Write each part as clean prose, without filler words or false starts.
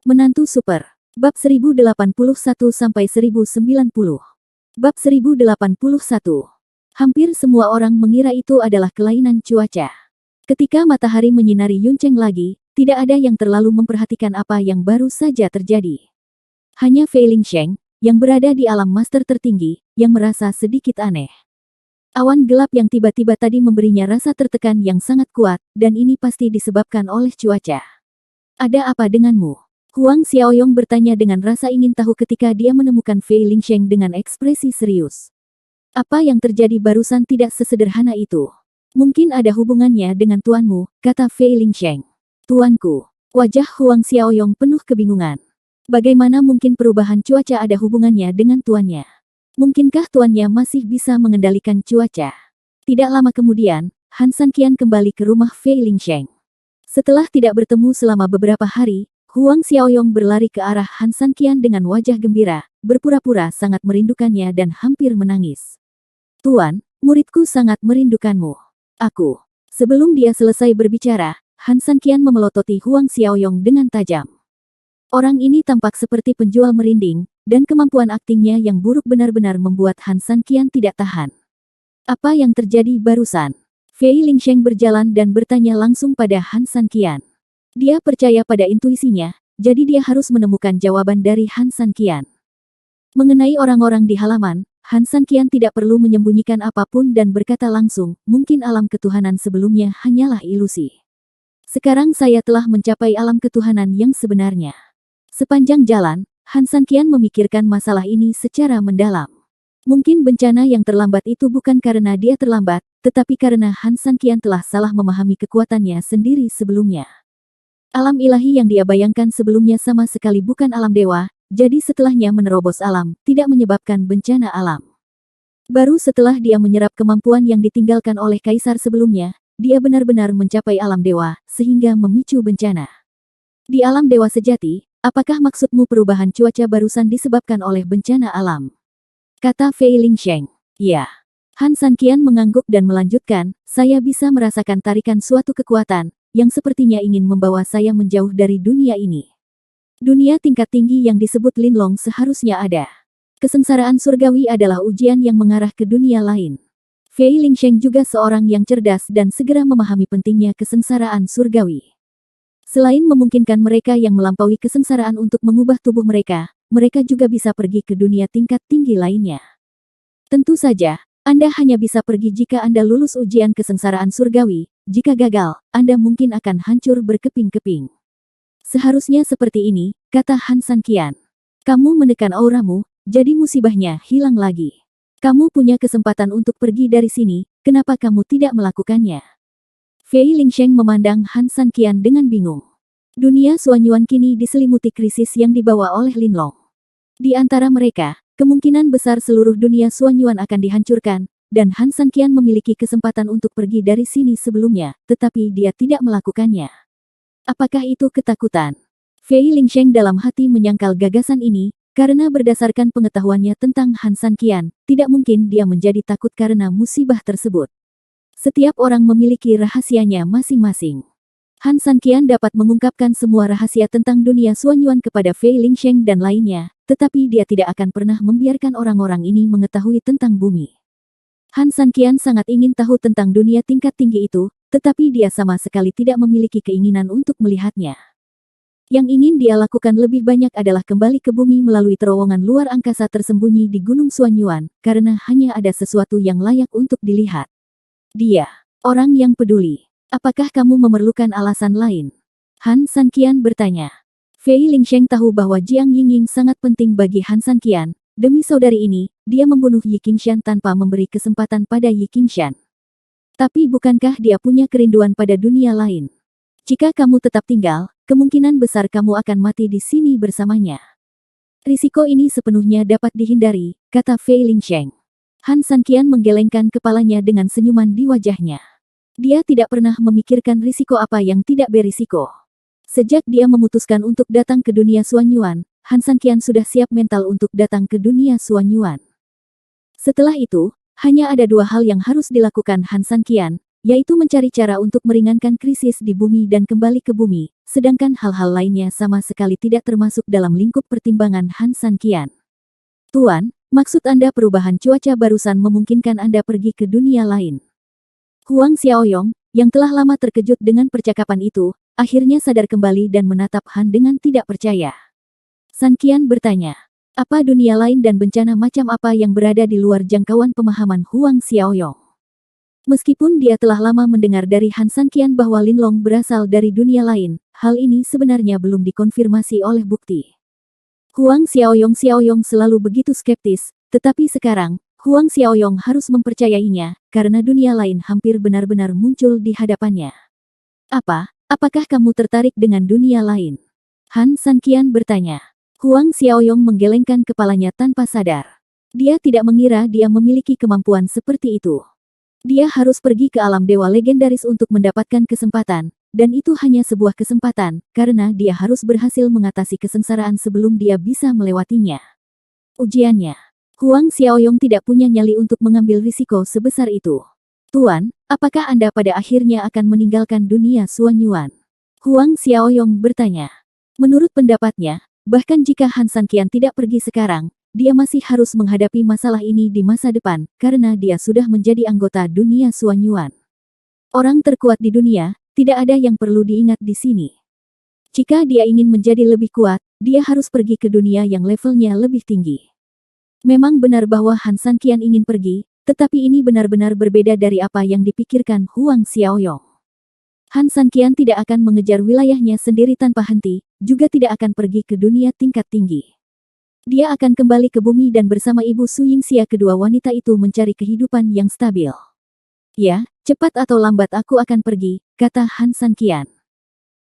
Menantu Super. Bab 1081-1090. Bab 1081. Hampir semua orang mengira itu adalah kelainan cuaca. Ketika matahari menyinari Yuncheng lagi, tidak ada yang terlalu memperhatikan apa yang baru saja terjadi. Hanya Fei Lingsheng, yang berada di alam master tertinggi, yang merasa sedikit aneh. Awan gelap yang tiba-tiba tadi memberinya rasa tertekan yang sangat kuat, dan ini pasti disebabkan oleh cuaca. Ada apa denganmu? Huang Xiaoyong bertanya dengan rasa ingin tahu ketika dia menemukan Fei Lingsheng dengan ekspresi serius. Apa yang terjadi barusan tidak sesederhana itu. Mungkin ada hubungannya dengan tuanmu, kata Fei Lingsheng. Tuanku. Wajah Huang Xiaoyong penuh kebingungan. Bagaimana mungkin perubahan cuaca ada hubungannya dengan tuannya? Mungkinkah tuannya masih bisa mengendalikan cuaca? Tidak lama kemudian, Han Sanqian kembali ke rumah Fei Lingsheng. Setelah tidak bertemu selama beberapa hari, Huang Xiaoyong berlari ke arah Han Sanqian dengan wajah gembira, berpura-pura sangat merindukannya dan hampir menangis. Tuan, muridku sangat merindukanmu. Aku. Sebelum dia selesai berbicara, Han Sanqian memelototi Huang Xiaoyong dengan tajam. Orang ini tampak seperti penjual merinding, dan kemampuan aktingnya yang buruk benar-benar membuat Han Sanqian tidak tahan. Apa yang terjadi barusan? Fei Lingsheng berjalan dan bertanya langsung pada Han Sanqian. Dia percaya pada intuisinya, jadi dia harus menemukan jawaban dari Han Sanqian. Mengenai orang-orang di halaman, Han Sanqian tidak perlu menyembunyikan apapun dan berkata langsung, mungkin alam ketuhanan sebelumnya hanyalah ilusi. Sekarang saya telah mencapai alam ketuhanan yang sebenarnya. Sepanjang jalan, Han Sanqian memikirkan masalah ini secara mendalam. Mungkin bencana yang terlambat itu bukan karena dia terlambat, tetapi karena Han Sanqian telah salah memahami kekuatannya sendiri sebelumnya. Alam ilahi yang dia bayangkan sebelumnya sama sekali bukan alam dewa, jadi setelahnya menerobos alam, tidak menyebabkan bencana alam. Baru setelah dia menyerap kemampuan yang ditinggalkan oleh kaisar sebelumnya, dia benar-benar mencapai alam dewa, sehingga memicu bencana. Di alam dewa sejati, apakah maksudmu perubahan cuaca barusan disebabkan oleh bencana alam? Kata Fei Lingsheng. Ya. Han Sanqian mengangguk dan melanjutkan, saya bisa merasakan tarikan suatu kekuatan, yang sepertinya ingin membawa saya menjauh dari dunia ini. Dunia tingkat tinggi yang disebut Linlong seharusnya ada. Kesengsaraan surgawi adalah ujian yang mengarah ke dunia lain. Fei Lingsheng juga seorang yang cerdas dan segera memahami pentingnya kesengsaraan surgawi. Selain memungkinkan mereka yang melampaui kesengsaraan untuk mengubah tubuh mereka, mereka juga bisa pergi ke dunia tingkat tinggi lainnya. Tentu saja, Anda hanya bisa pergi jika Anda lulus ujian kesengsaraan surgawi. Jika gagal, Anda mungkin akan hancur berkeping-keping. Seharusnya seperti ini, kata Han Sanqian. Kamu menekan auramu, jadi musibahnya hilang lagi. Kamu punya kesempatan untuk pergi dari sini, kenapa kamu tidak melakukannya? Fei Lingsheng memandang Han Sanqian dengan bingung. Dunia Suanyuan kini diselimuti krisis yang dibawa oleh Linlong. Di antara mereka, kemungkinan besar seluruh dunia Suanyuan akan dihancurkan, dan Han Sanqian memiliki kesempatan untuk pergi dari sini sebelumnya, tetapi dia tidak melakukannya. Apakah itu ketakutan? Fei Lingsheng dalam hati menyangkal gagasan ini, karena berdasarkan pengetahuannya tentang Han Sanqian, tidak mungkin dia menjadi takut karena musibah tersebut. Setiap orang memiliki rahasianya masing-masing. Han Sanqian dapat mengungkapkan semua rahasia tentang dunia Suanyuan kepada Fei Lingsheng dan lainnya, tetapi dia tidak akan pernah membiarkan orang-orang ini mengetahui tentang bumi. Han Sanqian sangat ingin tahu tentang dunia tingkat tinggi itu, tetapi dia sama sekali tidak memiliki keinginan untuk melihatnya. Yang ingin dia lakukan lebih banyak adalah kembali ke bumi melalui terowongan luar angkasa tersembunyi di Gunung Suanyuan, karena hanya ada sesuatu yang layak untuk dilihat. Dia, orang yang peduli. Apakah kamu memerlukan alasan lain? Han Sanqian bertanya. Fei Lingsheng tahu bahwa Jiang Yingying sangat penting bagi Han Sanqian. Demi saudari ini, dia membunuh Yi Qingshan tanpa memberi kesempatan pada Yi Qingshan. Tapi bukankah dia punya kerinduan pada dunia lain? Jika kamu tetap tinggal, kemungkinan besar kamu akan mati di sini bersamanya. Risiko ini sepenuhnya dapat dihindari, kata Fei Lingsheng. Han Sanqian menggelengkan kepalanya dengan senyuman di wajahnya. Dia tidak pernah memikirkan risiko apa yang tidak berisiko. Sejak dia memutuskan untuk datang ke dunia Suanyuan, Han Sanqian sudah siap mental untuk datang ke dunia Suanyuan. Setelah itu, hanya ada dua hal yang harus dilakukan Han Sanqian, yaitu mencari cara untuk meringankan krisis di bumi dan kembali ke bumi, sedangkan hal-hal lainnya sama sekali tidak termasuk dalam lingkup pertimbangan Han Sanqian. Tuan, maksud Anda perubahan cuaca barusan memungkinkan Anda pergi ke dunia lain. Huang Xiaoyong, yang telah lama terkejut dengan percakapan itu, akhirnya sadar kembali dan menatap Han dengan tidak percaya. Sanqian bertanya, apa dunia lain dan bencana macam apa yang berada di luar jangkauan pemahaman Huang Xiaoyong? Meskipun dia telah lama mendengar dari Han Sanqian bahwa Linlong berasal dari dunia lain, hal ini sebenarnya belum dikonfirmasi oleh bukti. Huang Xiaoyong selalu begitu skeptis, tetapi sekarang, Huang Xiaoyong harus mempercayainya, karena dunia lain hampir benar-benar muncul di hadapannya. Apakah kamu tertarik dengan dunia lain? Han Sanqian bertanya. Huang Xiaoyong menggelengkan kepalanya tanpa sadar. Dia tidak mengira dia memiliki kemampuan seperti itu. Dia harus pergi ke alam dewa legendaris untuk mendapatkan kesempatan, dan itu hanya sebuah kesempatan, karena dia harus berhasil mengatasi kesengsaraan sebelum dia bisa melewatinya. Ujiannya. Huang Xiaoyong tidak punya nyali untuk mengambil risiko sebesar itu. Tuan, apakah Anda pada akhirnya akan meninggalkan dunia Suanyuan? Huang Xiaoyong bertanya. Menurut pendapatnya, bahkan jika Han Sanqian tidak pergi sekarang, dia masih harus menghadapi masalah ini di masa depan, karena dia sudah menjadi anggota dunia Suanyuan. Orang terkuat di dunia, tidak ada yang perlu diingat di sini. Jika dia ingin menjadi lebih kuat, dia harus pergi ke dunia yang levelnya lebih tinggi. Memang benar bahwa Han Sanqian ingin pergi, tetapi ini benar-benar berbeda dari apa yang dipikirkan Huang Xiaoyong. Han Sanqian tidak akan mengejar wilayahnya sendiri tanpa henti, juga tidak akan pergi ke dunia tingkat tinggi. Dia akan kembali ke bumi dan bersama Ibu Su Yingxia kedua wanita itu mencari kehidupan yang stabil. Ya, cepat atau lambat aku akan pergi, kata Han Sanqian.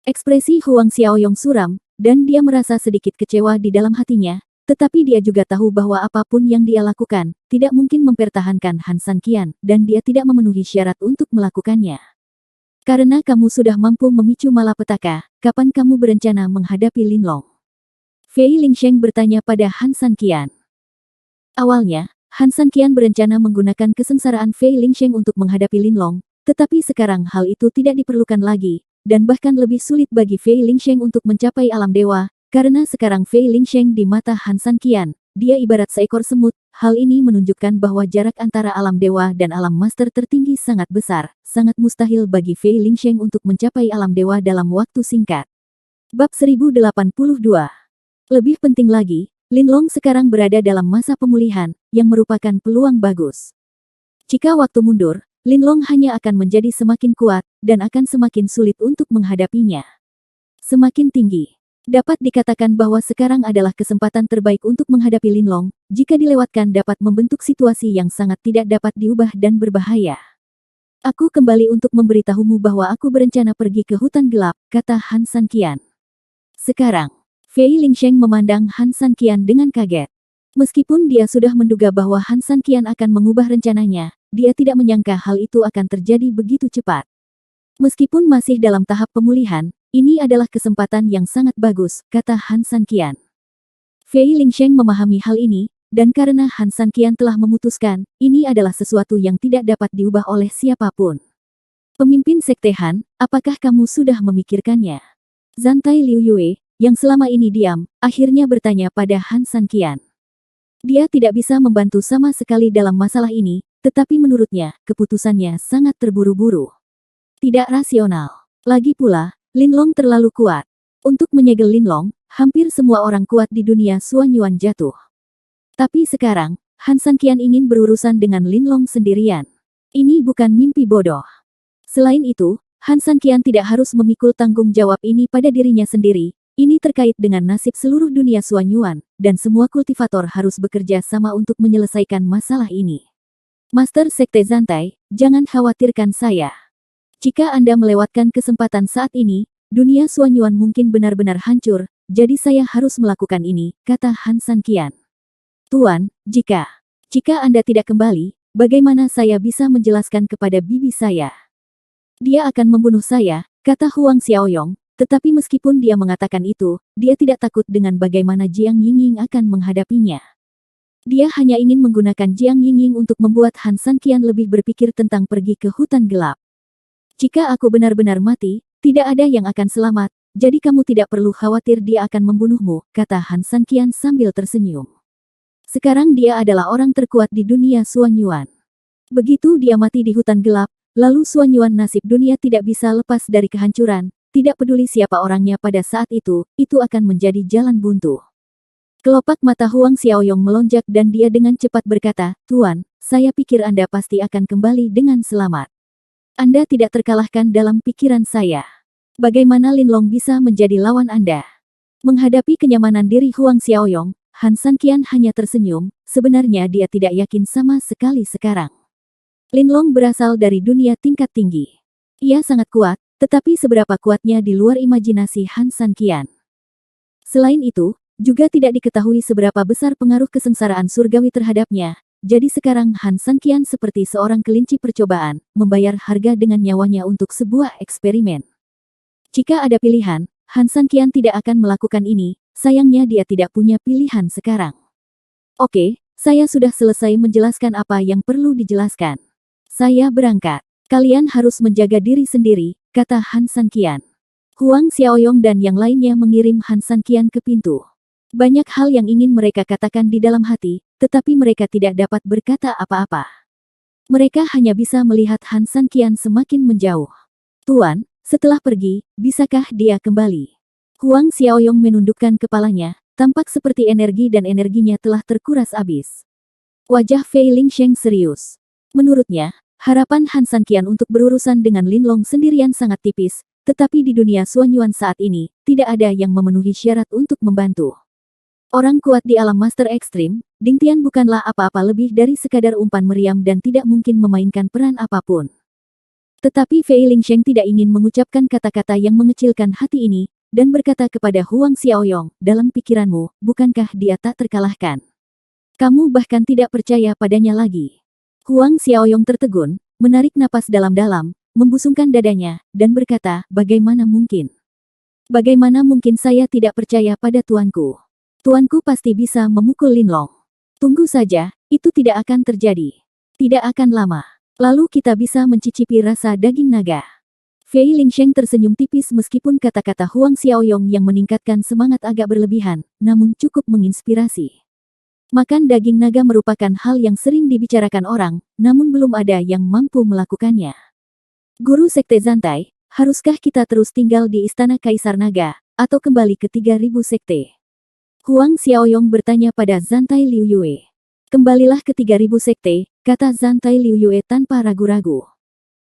Ekspresi Huang Xiaoyong suram, dan dia merasa sedikit kecewa di dalam hatinya, tetapi dia juga tahu bahwa apapun yang dia lakukan, tidak mungkin mempertahankan Han Sanqian, dan dia tidak memenuhi syarat untuk melakukannya. Karena kamu sudah mampu memicu malapetaka, kapan kamu berencana menghadapi Linlong? Fei Lingsheng bertanya pada Han Sanqian. Awalnya, Han Sanqian berencana menggunakan kesengsaraan Fei Lingsheng untuk menghadapi Linlong, tetapi sekarang hal itu tidak diperlukan lagi, dan bahkan lebih sulit bagi Fei Lingsheng untuk mencapai alam dewa, karena sekarang Fei Lingsheng di mata Han Sanqian, dia ibarat seekor semut. Hal ini menunjukkan bahwa jarak antara alam dewa dan alam master tertinggi sangat besar, sangat mustahil bagi Fei Lingsheng untuk mencapai alam dewa dalam waktu singkat. Bab 1082. Lebih penting lagi, Linlong sekarang berada dalam masa pemulihan, yang merupakan peluang bagus. Jika waktu mundur, Linlong hanya akan menjadi semakin kuat, dan akan semakin sulit untuk menghadapinya. Semakin tinggi. Dapat dikatakan bahwa sekarang adalah kesempatan terbaik untuk menghadapi Linlong, jika dilewatkan dapat membentuk situasi yang sangat tidak dapat diubah dan berbahaya. Aku kembali untuk memberitahumu bahwa aku berencana pergi ke hutan gelap, kata Han Sanqian. Sekarang, Fei Lingsheng memandang Han Sanqian dengan kaget. Meskipun dia sudah menduga bahwa Han Sanqian akan mengubah rencananya, dia tidak menyangka hal itu akan terjadi begitu cepat. Meskipun masih dalam tahap pemulihan, ini adalah kesempatan yang sangat bagus, kata Han Sanqian. Fei Lingsheng memahami hal ini, dan karena Han Sanqian telah memutuskan, ini adalah sesuatu yang tidak dapat diubah oleh siapapun. Pemimpin Sekte Han, apakah kamu sudah memikirkannya? Zantai Liu Yue, yang selama ini diam, akhirnya bertanya pada Han Sanqian. Dia tidak bisa membantu sama sekali dalam masalah ini, tetapi menurutnya, keputusannya sangat terburu-buru. Tidak rasional. Lagi pula, Linlong terlalu kuat. Untuk menyegel Linlong, hampir semua orang kuat di dunia Suanyuan jatuh. Tapi sekarang, Han Sanqian ingin berurusan dengan Linlong sendirian. Ini bukan mimpi bodoh. Selain itu, Han Sanqian tidak harus memikul tanggung jawab ini pada dirinya sendiri. Ini terkait dengan nasib seluruh dunia Suanyuan, dan semua kultivator harus bekerja sama untuk menyelesaikan masalah ini. Master Sekte Zantai, jangan khawatirkan saya. Jika Anda melewatkan kesempatan saat ini, dunia Suanyuan mungkin benar-benar hancur, jadi saya harus melakukan ini, kata Han Sanqian. Tuan, jika Anda tidak kembali, bagaimana saya bisa menjelaskan kepada bibi saya? Dia akan membunuh saya, kata Huang Xiaoyong, tetapi meskipun dia mengatakan itu, dia tidak takut dengan bagaimana Jiang Yingying akan menghadapinya. Dia hanya ingin menggunakan Jiang Yingying untuk membuat Han Sanqian lebih berpikir tentang pergi ke hutan gelap. Jika aku benar-benar mati, tidak ada yang akan selamat, jadi kamu tidak perlu khawatir dia akan membunuhmu, kata Han Sanqian sambil tersenyum. Sekarang dia adalah orang terkuat di dunia Suanyuan. Begitu dia mati di hutan gelap, lalu Suanyuan nasib dunia tidak bisa lepas dari kehancuran, tidak peduli siapa orangnya pada saat itu akan menjadi jalan buntu. Kelopak mata Huang Xiaoyong melonjak dan dia dengan cepat berkata, Tuan, saya pikir Anda pasti akan kembali dengan selamat. Anda tidak terkalahkan dalam pikiran saya. Bagaimana Linlong bisa menjadi lawan Anda? Menghadapi kenyamanan diri Huang Xiaoyong, Han Sanqian hanya tersenyum, sebenarnya dia tidak yakin sama sekali sekarang. Linlong berasal dari dunia tingkat tinggi. Ia sangat kuat, tetapi seberapa kuatnya di luar imajinasi Han Sanqian. Selain itu, juga tidak diketahui seberapa besar pengaruh kesengsaraan surgawi terhadapnya. Jadi sekarang Han Sanqian seperti seorang kelinci percobaan, membayar harga dengan nyawanya untuk sebuah eksperimen. Jika ada pilihan, Han Sanqian tidak akan melakukan ini, sayangnya dia tidak punya pilihan sekarang. Oke, saya sudah selesai menjelaskan apa yang perlu dijelaskan. Saya berangkat. Kalian harus menjaga diri sendiri, kata Han Sanqian. Huang Xiaoyong dan yang lainnya mengirim Han Sanqian ke pintu. Banyak hal yang ingin mereka katakan di dalam hati, tetapi mereka tidak dapat berkata apa-apa. Mereka hanya bisa melihat Han Sanqian semakin menjauh. Tuan, setelah pergi, bisakah dia kembali? Huang Xiaoyong menundukkan kepalanya, tampak seperti energi dan energinya telah terkuras habis. Wajah Fei Lingsheng serius. Menurutnya, harapan Han Sanqian untuk berurusan dengan Linlong sendirian sangat tipis, tetapi di dunia Suanyuan saat ini, tidak ada yang memenuhi syarat untuk membantu. Orang kuat di alam Master Ekstrim, Ding Tian bukanlah apa-apa lebih dari sekadar umpan meriam dan tidak mungkin memainkan peran apapun. Tetapi Fei Lingsheng tidak ingin mengucapkan kata-kata yang mengecilkan hati ini, dan berkata kepada Huang Xiaoyong, dalam pikiranmu, bukankah dia tak terkalahkan? Kamu bahkan tidak percaya padanya lagi. Huang Xiaoyong tertegun, menarik napas dalam-dalam, membusungkan dadanya, dan berkata, bagaimana mungkin? Bagaimana mungkin saya tidak percaya pada tuanku? Tuanku pasti bisa memukul Linlong. Tunggu saja, itu tidak akan terjadi. Tidak akan lama. Lalu kita bisa mencicipi rasa daging naga. Fei Lingsheng tersenyum tipis meskipun kata-kata Huang Xiaoyong yang meningkatkan semangat agak berlebihan, namun cukup menginspirasi. Makan daging naga merupakan hal yang sering dibicarakan orang, namun belum ada yang mampu melakukannya. Guru Sekte Zantai, haruskah kita terus tinggal di Istana Kaisar Naga, atau kembali ke 3000 sekte? Huang Xiaoyong bertanya pada Zantai Liu Yue. Kembalilah ke 3000 sekte, kata Zantai Liu Yue tanpa ragu-ragu.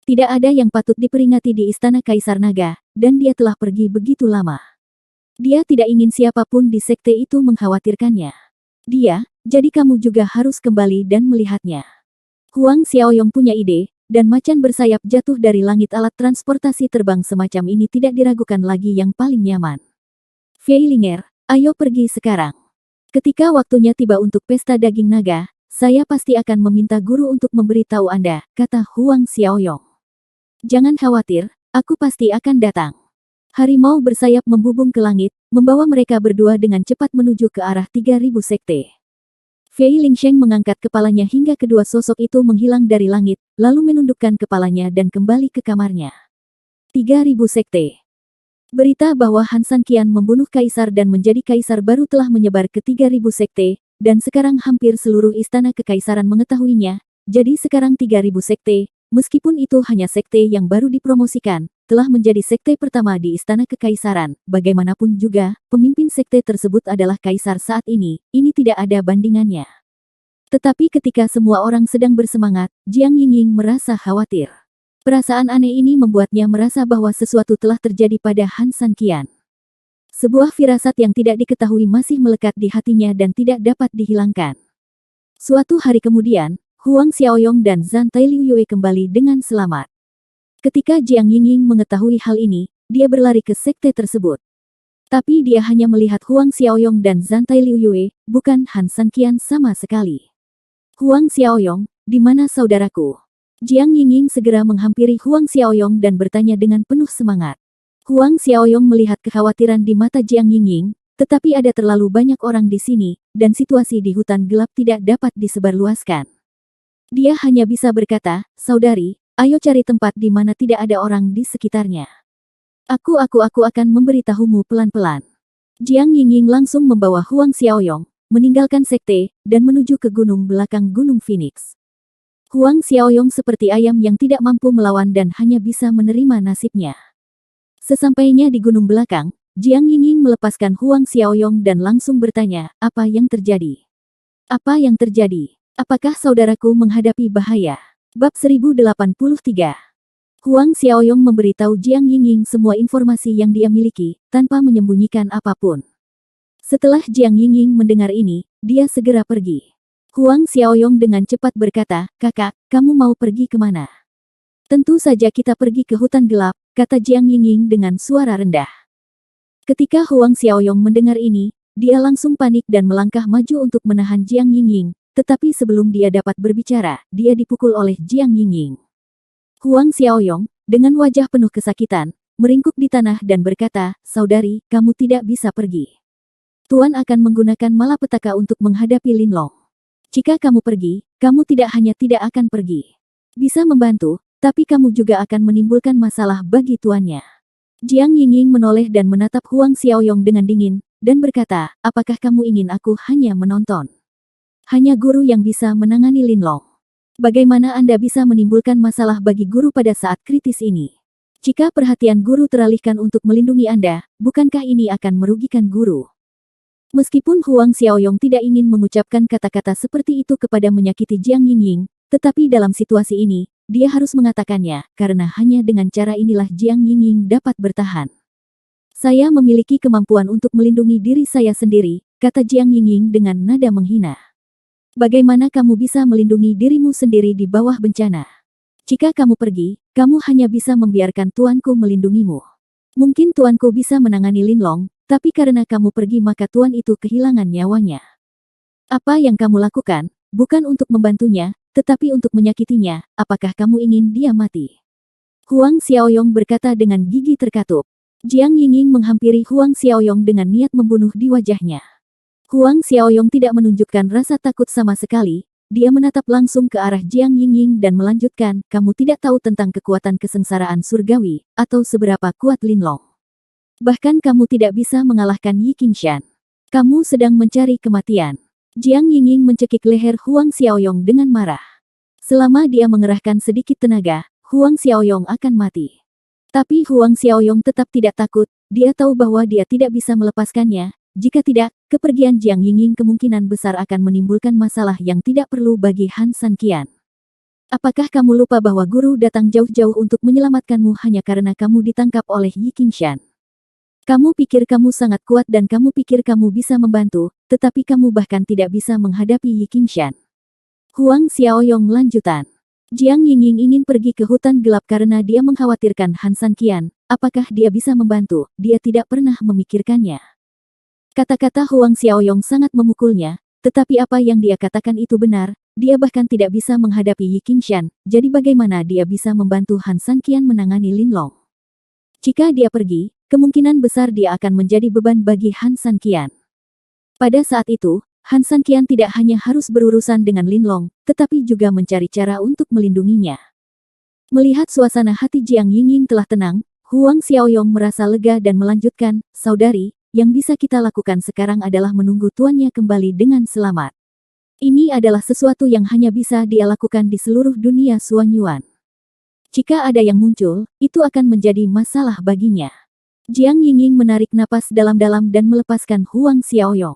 Tidak ada yang patut diperingati di Istana Kaisar Naga, dan dia telah pergi begitu lama. Dia tidak ingin siapapun di sekte itu mengkhawatirkannya. Jadi kamu juga harus kembali dan melihatnya. Huang Xiaoyong punya ide, dan macan bersayap jatuh dari langit alat transportasi terbang semacam ini tidak diragukan lagi yang paling nyaman. Fei Linger, ayo pergi sekarang. Ketika waktunya tiba untuk pesta daging naga, saya pasti akan meminta guru untuk memberitahu Anda, kata Huang Xiaoyong. Jangan khawatir, aku pasti akan datang. Harimau bersayap membubung ke langit, membawa mereka berdua dengan cepat menuju ke arah 3000 sekte. Fei Lingsheng mengangkat kepalanya hingga kedua sosok itu menghilang dari langit, lalu menundukkan kepalanya dan kembali ke kamarnya. 3000 sekte. Berita bahwa Han Sanqian membunuh kaisar dan menjadi kaisar baru telah menyebar ke 3000 sekte, dan sekarang hampir seluruh istana kekaisaran mengetahuinya, jadi sekarang 3000 sekte, meskipun itu hanya sekte yang baru dipromosikan, telah menjadi sekte pertama di istana kekaisaran. Bagaimanapun juga, pemimpin sekte tersebut adalah kaisar saat ini tidak ada bandingannya. Tetapi ketika semua orang sedang bersemangat, Jiang Yingying merasa khawatir. Perasaan aneh ini membuatnya merasa bahwa sesuatu telah terjadi pada Han Sanqian. Sebuah firasat yang tidak diketahui masih melekat di hatinya dan tidak dapat dihilangkan. Suatu hari kemudian, Huang Xiaoyong dan Zantai Liu Yue kembali dengan selamat. Ketika Jiang Yingying mengetahui hal ini, dia berlari ke sekte tersebut. Tapi dia hanya melihat Huang Xiaoyong dan Zantai Liu Yue, bukan Han Sanqian sama sekali. Huang Xiaoyong, di mana saudaraku? Jiang Yingying segera menghampiri Huang Xiaoyong dan bertanya dengan penuh semangat. Huang Xiaoyong melihat kekhawatiran di mata Jiang Yingying, tetapi ada terlalu banyak orang di sini, dan situasi di hutan gelap tidak dapat disebarluaskan. Dia hanya bisa berkata, saudari, ayo cari tempat di mana tidak ada orang di sekitarnya. Aku akan memberitahumu pelan-pelan. Jiang Yingying langsung membawa Huang Xiaoyong, meninggalkan sekte, dan menuju ke gunung belakang Gunung Phoenix. Huang Xiaoyong seperti ayam yang tidak mampu melawan dan hanya bisa menerima nasibnya. Sesampainya di gunung belakang, Jiang Yingying melepaskan Huang Xiaoyong dan langsung bertanya, apa yang terjadi? Apa yang terjadi? Apakah saudaraku menghadapi bahaya? Bab 1083. Huang Xiaoyong memberitahu Jiang Yingying semua informasi yang dia miliki, tanpa menyembunyikan apapun. Setelah Jiang Yingying mendengar ini, dia segera pergi. Huang Xiaoyong dengan cepat berkata, kakak, kamu mau pergi kemana? Tentu saja kita pergi ke hutan gelap, kata Jiang Yingying dengan suara rendah. Ketika Huang Xiaoyong mendengar ini, dia langsung panik dan melangkah maju untuk menahan Jiang Yingying, tetapi sebelum dia dapat berbicara, dia dipukul oleh Jiang Yingying. Huang Xiaoyong, dengan wajah penuh kesakitan, meringkuk di tanah dan berkata, saudari, kamu tidak bisa pergi. Tuan akan menggunakan malapetaka untuk menghadapi Linlong. Jika kamu pergi, kamu tidak hanya tidak akan pergi. Bisa membantu, tapi kamu juga akan menimbulkan masalah bagi tuannya. Jiang Yingying menoleh dan menatap Huang Xiaoyong dengan dingin, dan berkata, apakah kamu ingin aku hanya menonton? Hanya guru yang bisa menangani Linlong. Bagaimana Anda bisa menimbulkan masalah bagi guru pada saat kritis ini? Jika perhatian guru teralihkan untuk melindungi Anda, bukankah ini akan merugikan guru? Meskipun Huang Xiaoyong tidak ingin mengucapkan kata-kata seperti itu kepada menyakiti Jiang Yingying, tetapi dalam situasi ini, dia harus mengatakannya, karena hanya dengan cara inilah Jiang Yingying dapat bertahan. Saya memiliki kemampuan untuk melindungi diri saya sendiri, kata Jiang Yingying dengan nada menghina. Bagaimana kamu bisa melindungi dirimu sendiri di bawah bencana? Jika kamu pergi, kamu hanya bisa membiarkan tuanku melindungimu. Mungkin tuanku bisa menangani Linlong, tapi karena kamu pergi maka tuan itu kehilangan nyawanya. Apa yang kamu lakukan, bukan untuk membantunya, tetapi untuk menyakitinya, apakah kamu ingin dia mati? Huang Xiaoyong berkata dengan gigi terkatup. Jiang Yingying menghampiri Huang Xiaoyong dengan niat membunuh di wajahnya. Huang Xiaoyong tidak menunjukkan rasa takut sama sekali, dia menatap langsung ke arah Jiang Yingying dan melanjutkan, kamu tidak tahu tentang kekuatan kesengsaraan surgawi, atau seberapa kuat Linlong. Bahkan kamu tidak bisa mengalahkan Yi Qingshan. Kamu sedang mencari kematian. Jiang Yingying mencekik leher Huang Xiaoyong dengan marah. Selama dia mengerahkan sedikit tenaga, Huang Xiaoyong akan mati. Tapi Huang Xiaoyong tetap tidak takut, dia tahu bahwa dia tidak bisa melepaskannya, jika tidak, kepergian Jiang Yingying kemungkinan besar akan menimbulkan masalah yang tidak perlu bagi Han Sanqian. Apakah kamu lupa bahwa guru datang jauh-jauh untuk menyelamatkanmu hanya karena kamu ditangkap oleh Yi Qingshan? Kamu pikir kamu sangat kuat dan kamu pikir kamu bisa membantu, tetapi kamu bahkan tidak bisa menghadapi Yi Qingshan. Huang Xiaoyong lanjutan. Jiang Yingying ingin pergi ke hutan gelap karena dia mengkhawatirkan Han Sanqian, apakah dia bisa membantu, dia tidak pernah memikirkannya. Kata-kata Huang Xiaoyong sangat memukulnya, tetapi apa yang dia katakan itu benar, dia bahkan tidak bisa menghadapi Yi Qingshan, jadi bagaimana dia bisa membantu Han Sanqian menangani Linlong? Jika dia pergi, kemungkinan besar dia akan menjadi beban bagi Han Sanqian. Pada saat itu, Han Sanqian tidak hanya harus berurusan dengan Linlong, tetapi juga mencari cara untuk melindunginya. Melihat suasana hati Jiang Yingying telah tenang, Huang Xiaoyong merasa lega dan melanjutkan, saudari, yang bisa kita lakukan sekarang adalah menunggu tuannya kembali dengan selamat. Ini adalah sesuatu yang hanya bisa dia lakukan di seluruh dunia Suanyuan. Jika ada yang muncul, itu akan menjadi masalah baginya. Jiang Yingying menarik napas dalam-dalam dan melepaskan Huang Xiaoyong.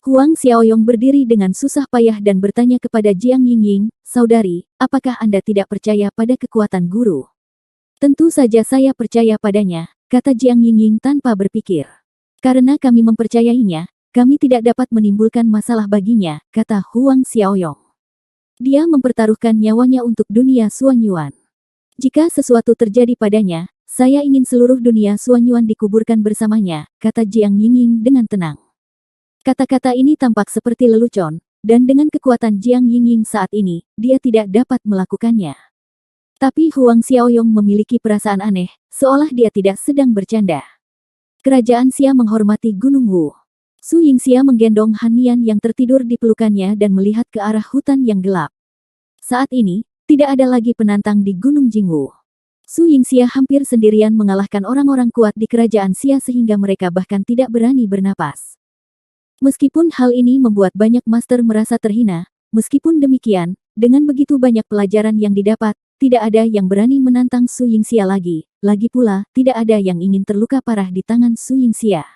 Huang Xiaoyong berdiri dengan susah payah dan bertanya kepada Jiang Yingying, saudari, apakah Anda tidak percaya pada kekuatan guru? Tentu saja saya percaya padanya, kata Jiang Yingying tanpa berpikir. Karena kami mempercayainya, kami tidak dapat menimbulkan masalah baginya, kata Huang Xiaoyong. Dia mempertaruhkan nyawanya untuk dunia Suanyuan. Jika sesuatu terjadi padanya, saya ingin seluruh dunia Suanyuan dikuburkan bersamanya, kata Jiang Yingying dengan tenang. Kata-kata ini tampak seperti lelucon, dan dengan kekuatan Jiang Yingying saat ini, dia tidak dapat melakukannya. Tapi Huang Xiaoyong memiliki perasaan aneh, seolah dia tidak sedang bercanda. Kerajaan Xia menghormati Gunung Wu. Su Yingxia menggendong Han Nian yang tertidur di pelukannya dan melihat ke arah hutan yang gelap. Saat ini, Tidak ada lagi penantang di Gunung Jingwu. Su Yingxia hampir sendirian mengalahkan orang-orang kuat di kerajaan Xia sehingga mereka bahkan tidak berani bernapas. Meskipun hal ini membuat banyak master merasa terhina, meskipun demikian, dengan begitu banyak pelajaran yang didapat, tidak ada yang berani menantang Su Yingxia lagi. Lagi pula, tidak ada yang ingin terluka parah di tangan Su Yingxia.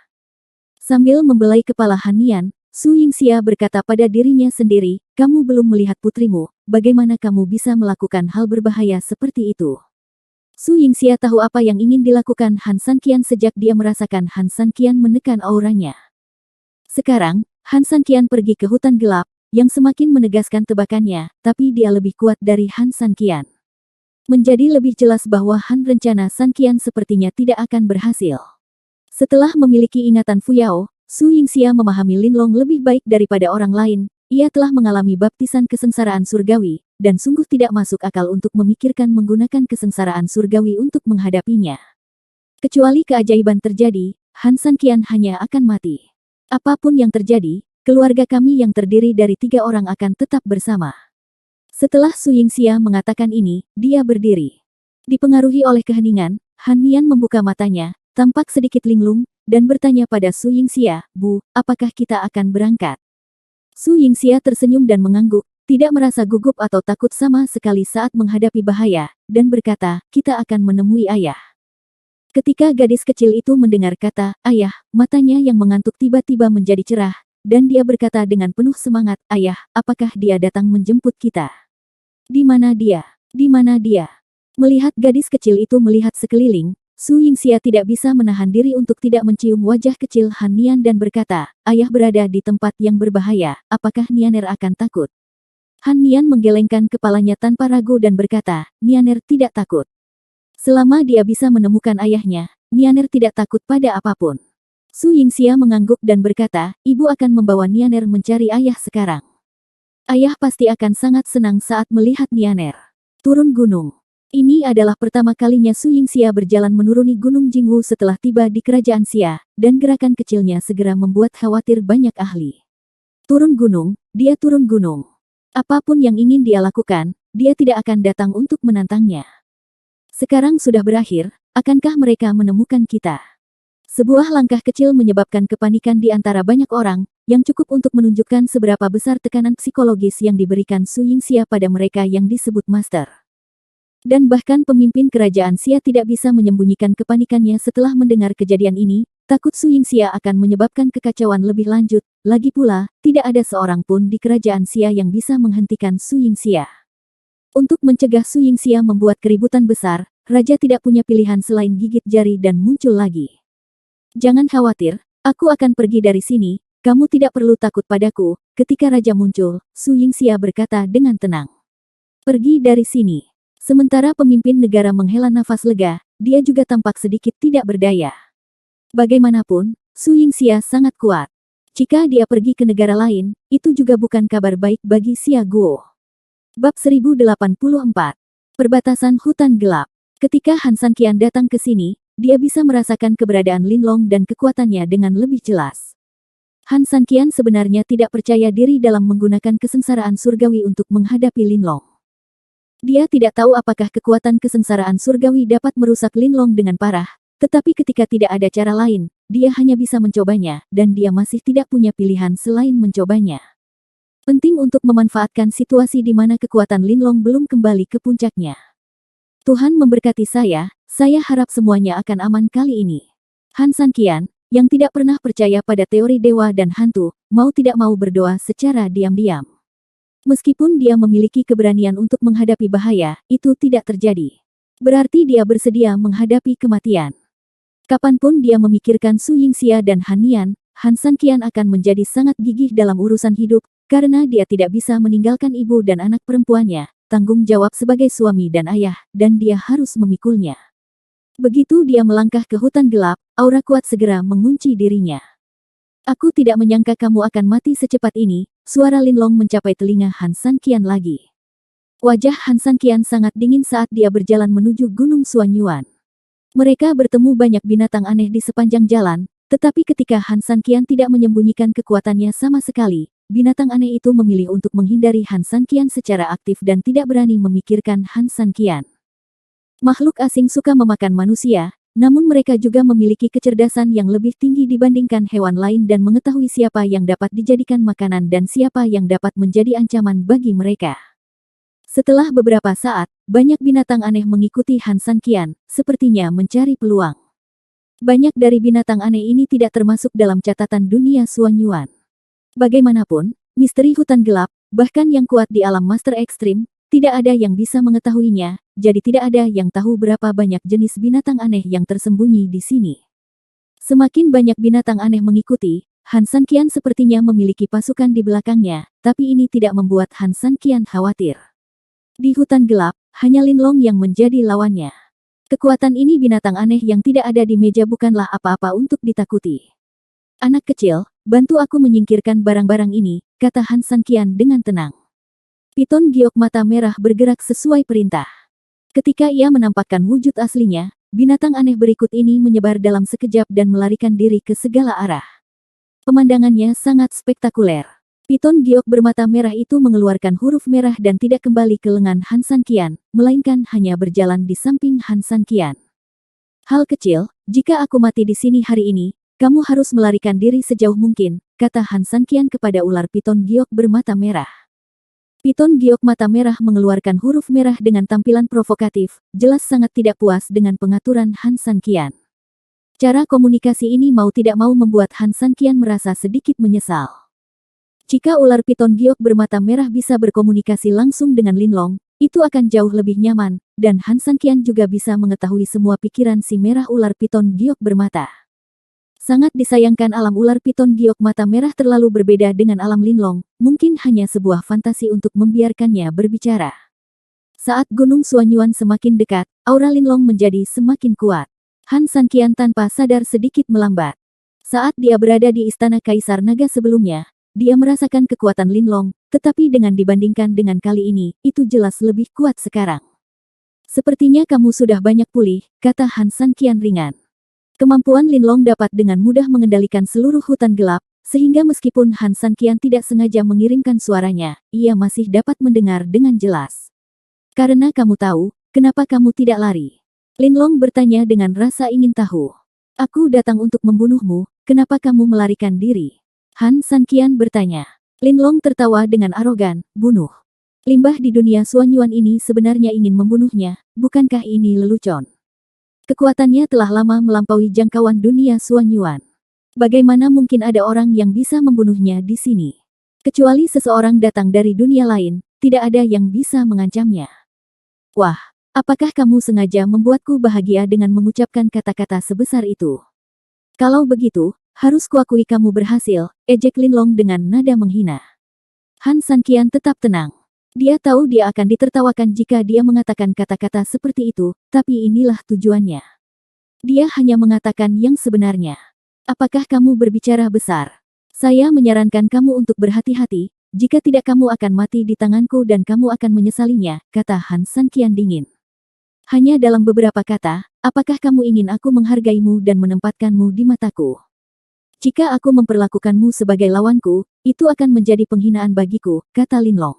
Sambil membelai kepala Han Nian, Su Yingxia berkata pada dirinya sendiri, kamu belum melihat putrimu, bagaimana kamu bisa melakukan hal berbahaya seperti itu? Su Yingxia tahu apa yang ingin dilakukan Han Sanqian sejak dia merasakan Han Sanqian menekan auranya. Sekarang, Han Sanqian pergi ke hutan gelap, yang semakin menegaskan tebakannya, tapi dia lebih kuat dari Han Sanqian. Menjadi lebih jelas bahwa rencana Sanqian sepertinya tidak akan berhasil. Setelah memiliki ingatan Fuyao, Su Yingxia memahami Linlong lebih baik daripada orang lain. Ia telah mengalami baptisan kesengsaraan surgawi, dan sungguh tidak masuk akal untuk memikirkan menggunakan kesengsaraan surgawi untuk menghadapinya. Kecuali keajaiban terjadi, Han Sanqian hanya akan mati. Apapun yang terjadi, keluarga kami yang terdiri dari 3 orang akan tetap bersama. Setelah Su Yingxia mengatakan ini, dia berdiri. Dipengaruhi oleh keheningan, Han Nian membuka matanya, tampak sedikit linglung, dan bertanya pada Su Yingxia, Bu, apakah kita akan berangkat? Su Yingxia tersenyum dan mengangguk, tidak merasa gugup atau takut sama sekali saat menghadapi bahaya, dan berkata, kita akan menemui ayah. Ketika gadis kecil itu mendengar kata, ayah, matanya yang mengantuk tiba-tiba menjadi cerah, dan dia berkata dengan penuh semangat, ayah, apakah dia datang menjemput kita? Di mana dia? Di mana dia? Melihat gadis kecil itu melihat sekeliling, Su Yingxia tidak bisa menahan diri untuk tidak mencium wajah kecil Han Nian dan berkata, ayah berada di tempat yang berbahaya, apakah Nianer akan takut? Han Nian menggelengkan kepalanya tanpa ragu dan berkata, Nianer tidak takut. Selama dia bisa menemukan ayahnya, Nianer tidak takut pada apapun. Su Yingxia mengangguk dan berkata, ibu akan membawa Nianer mencari ayah sekarang. Ayah pasti akan sangat senang saat melihat Nianer turun gunung. Ini adalah pertama kalinya Su Yingxia berjalan menuruni Gunung Jingwu setelah tiba di kerajaan Xia, dan gerakan kecilnya segera membuat khawatir banyak ahli. Turun gunung, dia turun gunung. Apapun yang ingin dia lakukan, dia tidak akan datang untuk menantangnya. Sekarang sudah berakhir, akankah mereka menemukan kita? Sebuah langkah kecil menyebabkan kepanikan di antara banyak orang, yang cukup untuk menunjukkan seberapa besar tekanan psikologis yang diberikan Su Yingxia pada mereka yang disebut master. Dan bahkan pemimpin kerajaan Xia tidak bisa menyembunyikan kepanikannya setelah mendengar kejadian ini, takut Su Yingxia akan menyebabkan kekacauan lebih lanjut. Lagi pula, tidak ada seorang pun di kerajaan Xia yang bisa menghentikan Su Yingxia. Untuk mencegah Su Yingxia membuat keributan besar, raja tidak punya pilihan selain gigit jari dan muncul lagi. Jangan khawatir, aku akan pergi dari sini, kamu tidak perlu takut padaku. Ketika raja muncul, Su Yingxia berkata dengan tenang. Pergi dari sini. Sementara pemimpin negara menghela nafas lega, dia juga tampak sedikit tidak berdaya. Bagaimanapun, Su Yingxia sangat kuat. Jika dia pergi ke negara lain, itu juga bukan kabar baik bagi Xia Guo. Bab 1084. Perbatasan hutan gelap. Ketika Han Sanqian datang ke sini, dia bisa merasakan keberadaan Linlong dan kekuatannya dengan lebih jelas. Han Sanqian sebenarnya tidak percaya diri dalam menggunakan kesengsaraan surgawi untuk menghadapi Linlong. Dia tidak tahu apakah kekuatan kesengsaraan surgawi dapat merusak Linlong dengan parah, tetapi ketika tidak ada cara lain, dia hanya bisa mencobanya, dan dia masih tidak punya pilihan selain mencobanya. Penting untuk memanfaatkan situasi di mana kekuatan Linlong belum kembali ke puncaknya. Tuhan memberkati saya harap semuanya akan aman kali ini. Han Sanqian, yang tidak pernah percaya pada teori dewa dan hantu, mau tidak mau berdoa secara diam-diam. Meskipun dia memiliki keberanian untuk menghadapi bahaya, itu tidak terjadi. Berarti dia bersedia menghadapi kematian. Kapanpun dia memikirkan Su Yingxia dan Han Nian, Han Sanqian akan menjadi sangat gigih dalam urusan hidup, karena dia tidak bisa meninggalkan ibu dan anak perempuannya, tanggung jawab sebagai suami dan ayah, dan dia harus memikulnya. Begitu dia melangkah ke hutan gelap, aura kuat segera mengunci dirinya. Aku tidak menyangka kamu akan mati secepat ini, suara Linlong mencapai telinga Han Sanqian lagi. Wajah Han Sanqian sangat dingin saat dia berjalan menuju Gunung Suanyuan. Mereka bertemu banyak binatang aneh di sepanjang jalan, tetapi ketika Han Sanqian tidak menyembunyikan kekuatannya sama sekali, binatang aneh itu memilih untuk menghindari Han Sanqian secara aktif dan tidak berani memikirkan Han Sanqian. Makhluk asing suka memakan manusia, namun mereka juga memiliki kecerdasan yang lebih tinggi dibandingkan hewan lain dan mengetahui siapa yang dapat dijadikan makanan dan siapa yang dapat menjadi ancaman bagi mereka. Setelah beberapa saat, banyak binatang aneh mengikuti Han Sanqian, sepertinya mencari peluang. Banyak dari binatang aneh ini tidak termasuk dalam catatan dunia Suanyuan. Bagaimanapun, misteri hutan gelap, bahkan yang kuat di alam Master Ekstrim, tidak ada yang bisa mengetahuinya, jadi tidak ada yang tahu berapa banyak jenis binatang aneh yang tersembunyi di sini. Semakin banyak binatang aneh mengikuti, Han Sanqian sepertinya memiliki pasukan di belakangnya, tapi ini tidak membuat Han Sanqian khawatir. Di hutan gelap, hanya Linlong yang menjadi lawannya. Kekuatan ini binatang aneh yang tidak ada di meja bukanlah apa-apa untuk ditakuti. Anak kecil, bantu aku menyingkirkan barang-barang ini, kata Han Sanqian dengan tenang. Piton giok mata merah bergerak sesuai perintah. Ketika ia menampakkan wujud aslinya, binatang aneh berikut ini menyebar dalam sekejap dan melarikan diri ke segala arah. Pemandangannya sangat spektakuler. Piton giok bermata merah itu mengeluarkan huruf merah dan tidak kembali ke lengan Han Sanqian, melainkan hanya berjalan di samping Han Sanqian. Hal kecil, jika aku mati di sini hari ini, kamu harus melarikan diri sejauh mungkin, kata Han Sanqian kepada ular piton giok bermata merah. Piton giok mata merah mengeluarkan huruf merah dengan tampilan provokatif, jelas sangat tidak puas dengan pengaturan Han Sanqian. Cara komunikasi ini mau tidak mau membuat Han Sanqian merasa sedikit menyesal. Jika ular piton giok bermata merah bisa berkomunikasi langsung dengan Linlong, itu akan jauh lebih nyaman, dan Han Sanqian juga bisa mengetahui semua pikiran si merah ular piton giok bermata. Sangat disayangkan alam ular piton giok mata merah terlalu berbeda dengan alam Linlong, mungkin hanya sebuah fantasi untuk membiarkannya berbicara. Saat Gunung Suanyuan semakin dekat, aura Linlong menjadi semakin kuat. Han Sanqian tanpa sadar sedikit melambat. Saat dia berada di istana Kaisar Naga sebelumnya, dia merasakan kekuatan Linlong, tetapi dengan dibandingkan dengan kali ini, itu jelas lebih kuat sekarang. Sepertinya kamu sudah banyak pulih, kata Han Sanqian ringan. Kemampuan Linlong dapat dengan mudah mengendalikan seluruh hutan gelap, sehingga meskipun Han Sanqian tidak sengaja mengirimkan suaranya, ia masih dapat mendengar dengan jelas. Karena kamu tahu, kenapa kamu tidak lari? Linlong bertanya dengan rasa ingin tahu. Aku datang untuk membunuhmu, kenapa kamu melarikan diri? Han Sanqian bertanya. Linlong tertawa dengan arogan, bunuh. Limbah di dunia Suanyuan ini sebenarnya ingin membunuhnya, bukankah ini lelucon? Kekuatannya telah lama melampaui jangkauan dunia Suanyuan. Bagaimana mungkin ada orang yang bisa membunuhnya di sini? Kecuali seseorang datang dari dunia lain, tidak ada yang bisa mengancamnya. Wah, apakah kamu sengaja membuatku bahagia dengan mengucapkan kata-kata sebesar itu? Kalau begitu, harus kuakui kamu berhasil, ejek Linlong dengan nada menghina. Han Sanqian tetap tenang. Dia tahu dia akan ditertawakan jika dia mengatakan kata-kata seperti itu, tapi inilah tujuannya. Dia hanya mengatakan yang sebenarnya. Apakah kamu berbicara besar? Saya menyarankan kamu untuk berhati-hati, jika tidak kamu akan mati di tanganku dan kamu akan menyesalinya, kata Han Sanqian dingin. Hanya dalam beberapa kata, apakah kamu ingin aku menghargaimu dan menempatkanmu di mataku? Jika aku memperlakukanmu sebagai lawanku, itu akan menjadi penghinaan bagiku, kata Linlong.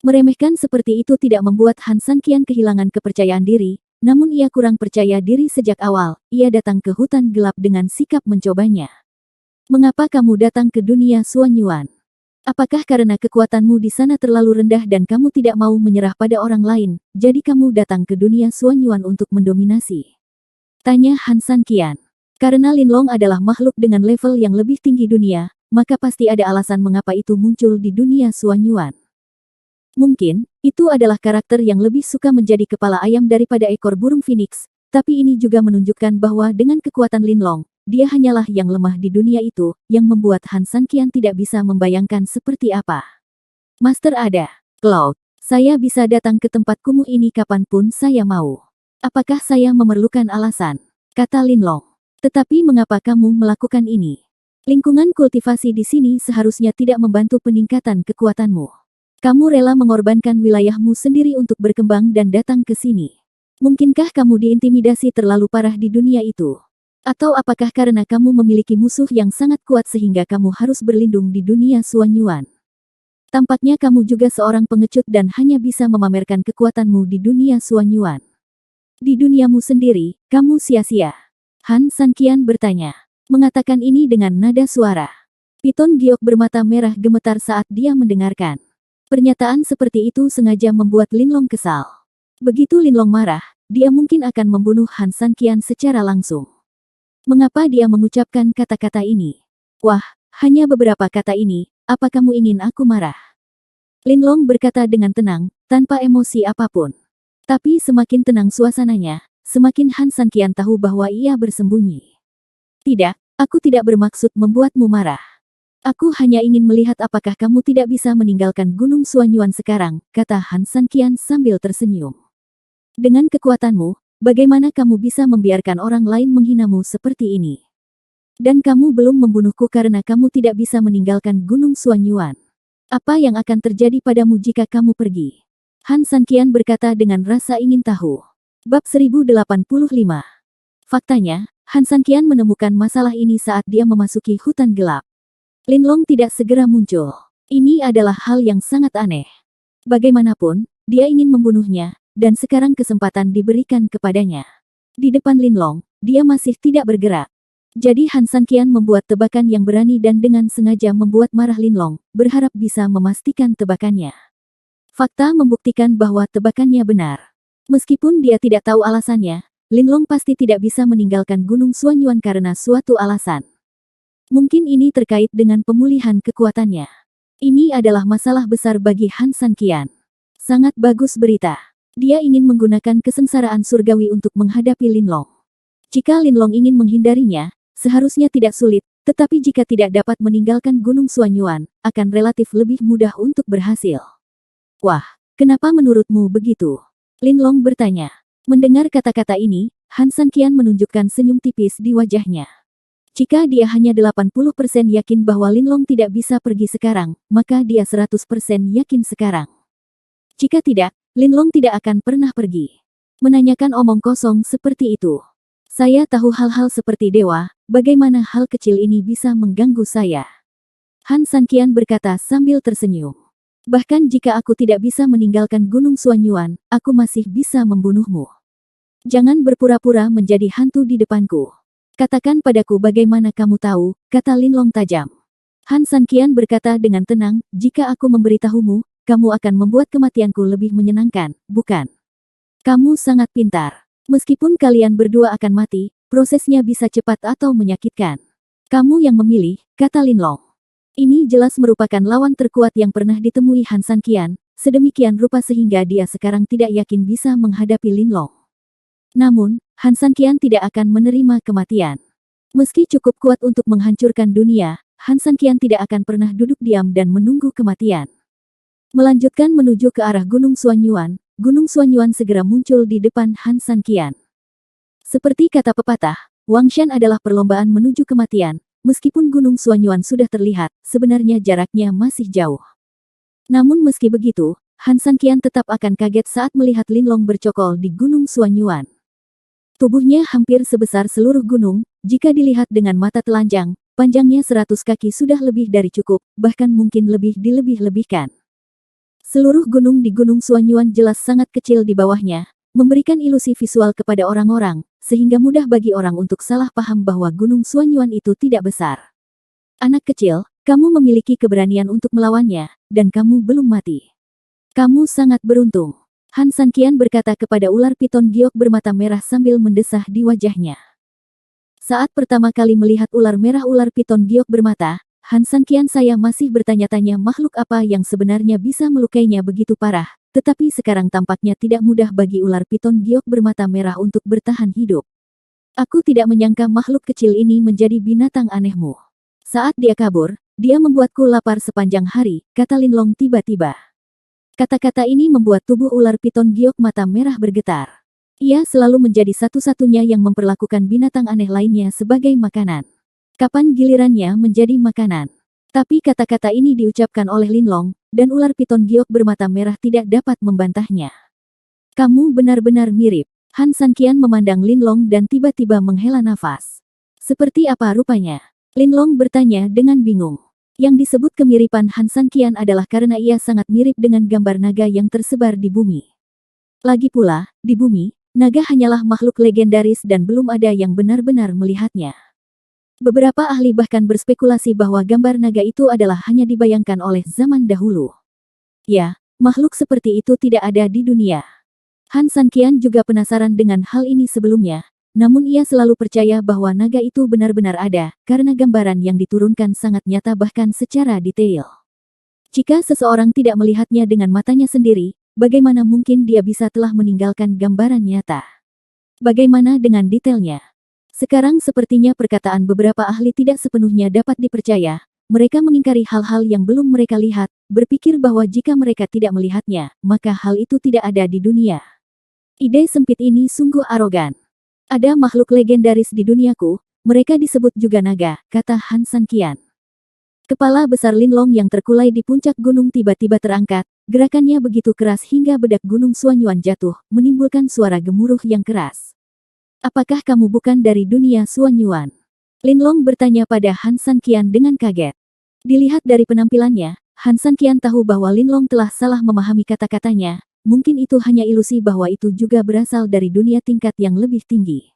Meremehkan seperti itu tidak membuat Han Sanqian kehilangan kepercayaan diri, namun ia kurang percaya diri sejak awal, ia datang ke hutan gelap dengan sikap mencobanya. Mengapa kamu datang ke dunia Suanyuan? Apakah karena kekuatanmu di sana terlalu rendah dan kamu tidak mau menyerah pada orang lain, jadi kamu datang ke dunia Suanyuan untuk mendominasi? Tanya Han Sanqian. Karena Linlong adalah makhluk dengan level yang lebih tinggi dunia, maka pasti ada alasan mengapa itu muncul di dunia Suanyuan. Mungkin, itu adalah karakter yang lebih suka menjadi kepala ayam daripada ekor burung phoenix, tapi ini juga menunjukkan bahwa dengan kekuatan Linlong, dia hanyalah yang lemah di dunia itu, yang membuat Han Sanqian tidak bisa membayangkan seperti apa. Master ada. Cloud, saya bisa datang ke tempat kumuh ini kapanpun saya mau. Apakah saya memerlukan alasan? Kata Linlong. Tetapi mengapa kamu melakukan ini? Lingkungan kultivasi di sini seharusnya tidak membantu peningkatan kekuatanmu. Kamu rela mengorbankan wilayahmu sendiri untuk berkembang dan datang ke sini. Mungkinkah kamu diintimidasi terlalu parah di dunia itu? Atau apakah karena kamu memiliki musuh yang sangat kuat sehingga kamu harus berlindung di dunia Suanyuan? Tampaknya kamu juga seorang pengecut dan hanya bisa memamerkan kekuatanmu di dunia Suanyuan. Di duniamu sendiri, kamu sia-sia. Han Sanqian bertanya. Mengatakan ini dengan nada suara. Piton giok bermata merah gemetar saat dia mendengarkan. Pernyataan seperti itu sengaja membuat Linlong kesal. Begitu Linlong marah, dia mungkin akan membunuh Han Sanqian secara langsung. Mengapa dia mengucapkan kata-kata ini? Wah, hanya beberapa kata ini, apa kamu ingin aku marah? Linlong berkata dengan tenang, tanpa emosi apapun. Tapi semakin tenang suasananya, semakin Han Sanqian tahu bahwa ia bersembunyi. Tidak, aku tidak bermaksud membuatmu marah. Aku hanya ingin melihat apakah kamu tidak bisa meninggalkan Gunung Suanyuan sekarang, kata Han Sanqian sambil tersenyum. Dengan kekuatanmu, bagaimana kamu bisa membiarkan orang lain menghinamu seperti ini? Dan kamu belum membunuhku karena kamu tidak bisa meninggalkan Gunung Suanyuan. Apa yang akan terjadi padamu jika kamu pergi? Han Sanqian berkata dengan rasa ingin tahu. Bab 1085. Faktanya, Han Sanqian menemukan masalah ini saat dia memasuki hutan gelap. Linlong tidak segera muncul. Ini adalah hal yang sangat aneh. Bagaimanapun, dia ingin membunuhnya, dan sekarang kesempatan diberikan kepadanya. Di depan Linlong, dia masih tidak bergerak. Jadi Han Sanqian membuat tebakan yang berani dan dengan sengaja membuat marah Linlong, berharap bisa memastikan tebakannya. Fakta membuktikan bahwa tebakannya benar. Meskipun dia tidak tahu alasannya, Linlong pasti tidak bisa meninggalkan Gunung Suanyuan karena suatu alasan. Mungkin ini terkait dengan pemulihan kekuatannya. Ini adalah masalah besar bagi Han Sanqian. Sangat bagus berita. Dia ingin menggunakan kesengsaraan surgawi untuk menghadapi Linlong. Jika Linlong ingin menghindarinya, seharusnya tidak sulit, tetapi jika tidak dapat meninggalkan Gunung Suanyuan, akan relatif lebih mudah untuk berhasil. Wah, kenapa menurutmu begitu? Linlong bertanya. Mendengar kata-kata ini, Han Sanqian menunjukkan senyum tipis di wajahnya. Jika dia hanya 80% yakin bahwa Linlong tidak bisa pergi sekarang, maka dia 100% yakin sekarang. Jika tidak, Linlong tidak akan pernah pergi. Menanyakan omong kosong seperti itu. Saya tahu hal-hal seperti dewa, bagaimana hal kecil ini bisa mengganggu saya? Han Sanqian berkata sambil tersenyum. Bahkan jika aku tidak bisa meninggalkan Gunung Suanyuan, aku masih bisa membunuhmu. Jangan berpura-pura menjadi hantu di depanku. Katakan padaku bagaimana kamu tahu, kata Linlong tajam. Han Sanqian berkata dengan tenang, jika aku memberitahumu, kamu akan membuat kematianku lebih menyenangkan, bukan? Kamu sangat pintar. Meskipun kalian berdua akan mati, prosesnya bisa cepat atau menyakitkan. Kamu yang memilih, kata Linlong. Ini jelas merupakan lawan terkuat yang pernah ditemui Han Sanqian, sedemikian rupa sehingga dia sekarang tidak yakin bisa menghadapi Linlong. Namun, Han Sanqian tidak akan menerima kematian. Meski cukup kuat untuk menghancurkan dunia, Han Sanqian tidak akan pernah duduk diam dan menunggu kematian. Melanjutkan menuju ke arah Gunung Suanyuan, Gunung Suanyuan segera muncul di depan Han Sanqian. Seperti kata pepatah, Wangshan adalah perlombaan menuju kematian, meskipun Gunung Suanyuan sudah terlihat, sebenarnya jaraknya masih jauh. Namun meski begitu, Han Sanqian tetap akan kaget saat melihat Linlong bercokol di Gunung Suanyuan. Tubuhnya hampir sebesar seluruh gunung, jika dilihat dengan mata telanjang, panjangnya 100 kaki sudah lebih dari cukup, bahkan mungkin lebih dilebih-lebihkan. Seluruh gunung di Gunung Suanyuan jelas sangat kecil di bawahnya, memberikan ilusi visual kepada orang-orang, sehingga mudah bagi orang untuk salah paham bahwa Gunung Suanyuan itu tidak besar. Anak kecil, kamu memiliki keberanian untuk melawannya, dan kamu belum mati. Kamu sangat beruntung. Han Sanqian berkata kepada ular piton giok bermata merah sambil mendesah di wajahnya. Saat pertama kali melihat ular merah ular piton giok bermata, Han Sanqian saya masih bertanya-tanya makhluk apa yang sebenarnya bisa melukainya begitu parah, tetapi sekarang tampaknya tidak mudah bagi ular piton giok bermata merah untuk bertahan hidup. Aku tidak menyangka makhluk kecil ini menjadi binatang anehmu. Saat dia kabur, dia membuatku lapar sepanjang hari, kata Linlong tiba-tiba. Kata-kata ini membuat tubuh ular piton giok mata merah bergetar. Ia selalu menjadi satu-satunya yang memperlakukan binatang aneh lainnya sebagai makanan. Kapan gilirannya menjadi makanan? Tapi kata-kata ini diucapkan oleh Linlong, dan ular piton giok bermata merah tidak dapat membantahnya. Kamu benar-benar mirip. Han Sanqian memandang Linlong dan tiba-tiba menghela nafas. Seperti apa rupanya? Linlong bertanya dengan bingung. Yang disebut kemiripan Han Sanqian adalah karena ia sangat mirip dengan gambar naga yang tersebar di bumi. Lagi pula, di bumi, naga hanyalah makhluk legendaris dan belum ada yang benar-benar melihatnya. Beberapa ahli bahkan berspekulasi bahwa gambar naga itu adalah hanya dibayangkan oleh zaman dahulu. Ya, makhluk seperti itu tidak ada di dunia. Han Sanqian juga penasaran dengan hal ini sebelumnya. Namun ia selalu percaya bahwa naga itu benar-benar ada, karena gambaran yang diturunkan sangat nyata bahkan secara detail. Jika seseorang tidak melihatnya dengan matanya sendiri, bagaimana mungkin dia bisa telah meninggalkan gambaran nyata? Bagaimana dengan detailnya? Sekarang sepertinya perkataan beberapa ahli tidak sepenuhnya dapat dipercaya. Mereka mengingkari hal-hal yang belum mereka lihat, berpikir bahwa jika mereka tidak melihatnya, maka hal itu tidak ada di dunia. Ide sempit ini sungguh arogan. Ada makhluk legendaris di duniaku, mereka disebut juga naga, kata Han Sanqian. Kepala besar Linlong yang terkulai di puncak gunung tiba-tiba terangkat, gerakannya begitu keras hingga bedak gunung Suanyuan jatuh, menimbulkan suara gemuruh yang keras. Apakah kamu bukan dari dunia Suanyuan? Linlong bertanya pada Han Sanqian dengan kaget. Dilihat dari penampilannya, Han Sanqian tahu bahwa Linlong telah salah memahami kata-katanya. Mungkin itu hanya ilusi bahwa itu juga berasal dari dunia tingkat yang lebih tinggi.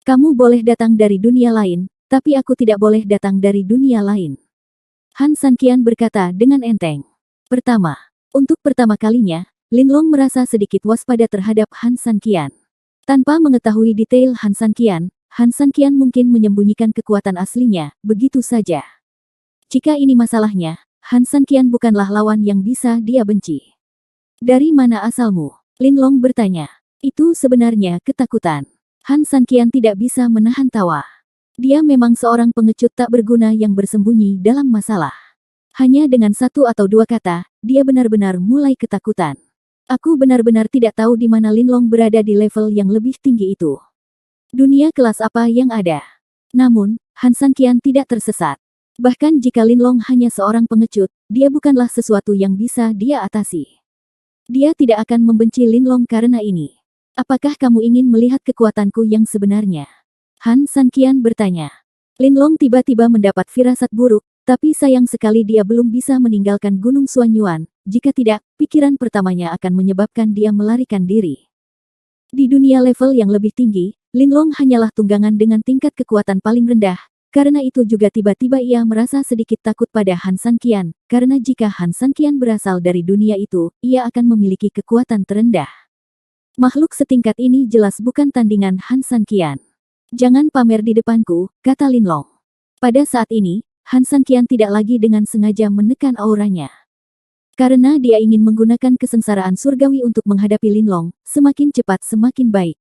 Kamu boleh datang dari dunia lain, tapi aku tidak boleh datang dari dunia lain. Han Sanqian berkata dengan enteng. Pertama, untuk pertama kalinya, Linlong merasa sedikit waspada terhadap Han Sanqian. Tanpa mengetahui detail Han Sanqian mungkin menyembunyikan kekuatan aslinya, begitu saja. Jika ini masalahnya, Han Sanqian bukanlah lawan yang bisa dia benci. Dari mana asalmu? Linlong bertanya. Itu sebenarnya ketakutan. Han Sanqian tidak bisa menahan tawa. Dia memang seorang pengecut tak berguna yang bersembunyi dalam masalah. Hanya dengan satu atau dua kata, dia benar-benar mulai ketakutan. Aku benar-benar tidak tahu di mana Linlong berada di level yang lebih tinggi itu. Dunia kelas apa yang ada? Namun, Han Sanqian tidak tersesat. Bahkan jika Linlong hanya seorang pengecut, dia bukanlah sesuatu yang bisa dia atasi. Dia tidak akan membenci Linlong karena ini. Apakah kamu ingin melihat kekuatanku yang sebenarnya? Han Sanqian bertanya. Linlong tiba-tiba mendapat firasat buruk, tapi sayang sekali dia belum bisa meninggalkan Gunung Suanyuan. Jika tidak, pikiran pertamanya akan menyebabkan dia melarikan diri. Di dunia level yang lebih tinggi, Linlong hanyalah tunggangan dengan tingkat kekuatan paling rendah. Karena itu juga tiba-tiba ia merasa sedikit takut pada Han Sanqian, karena jika Han Sanqian berasal dari dunia itu, ia akan memiliki kekuatan terendah. Makhluk setingkat ini jelas bukan tandingan Han Sanqian. Jangan pamer di depanku, kata Linlong. Pada saat ini, Han Sanqian tidak lagi dengan sengaja menekan auranya. Karena dia ingin menggunakan kesengsaraan surgawi untuk menghadapi Linlong, semakin cepat semakin baik.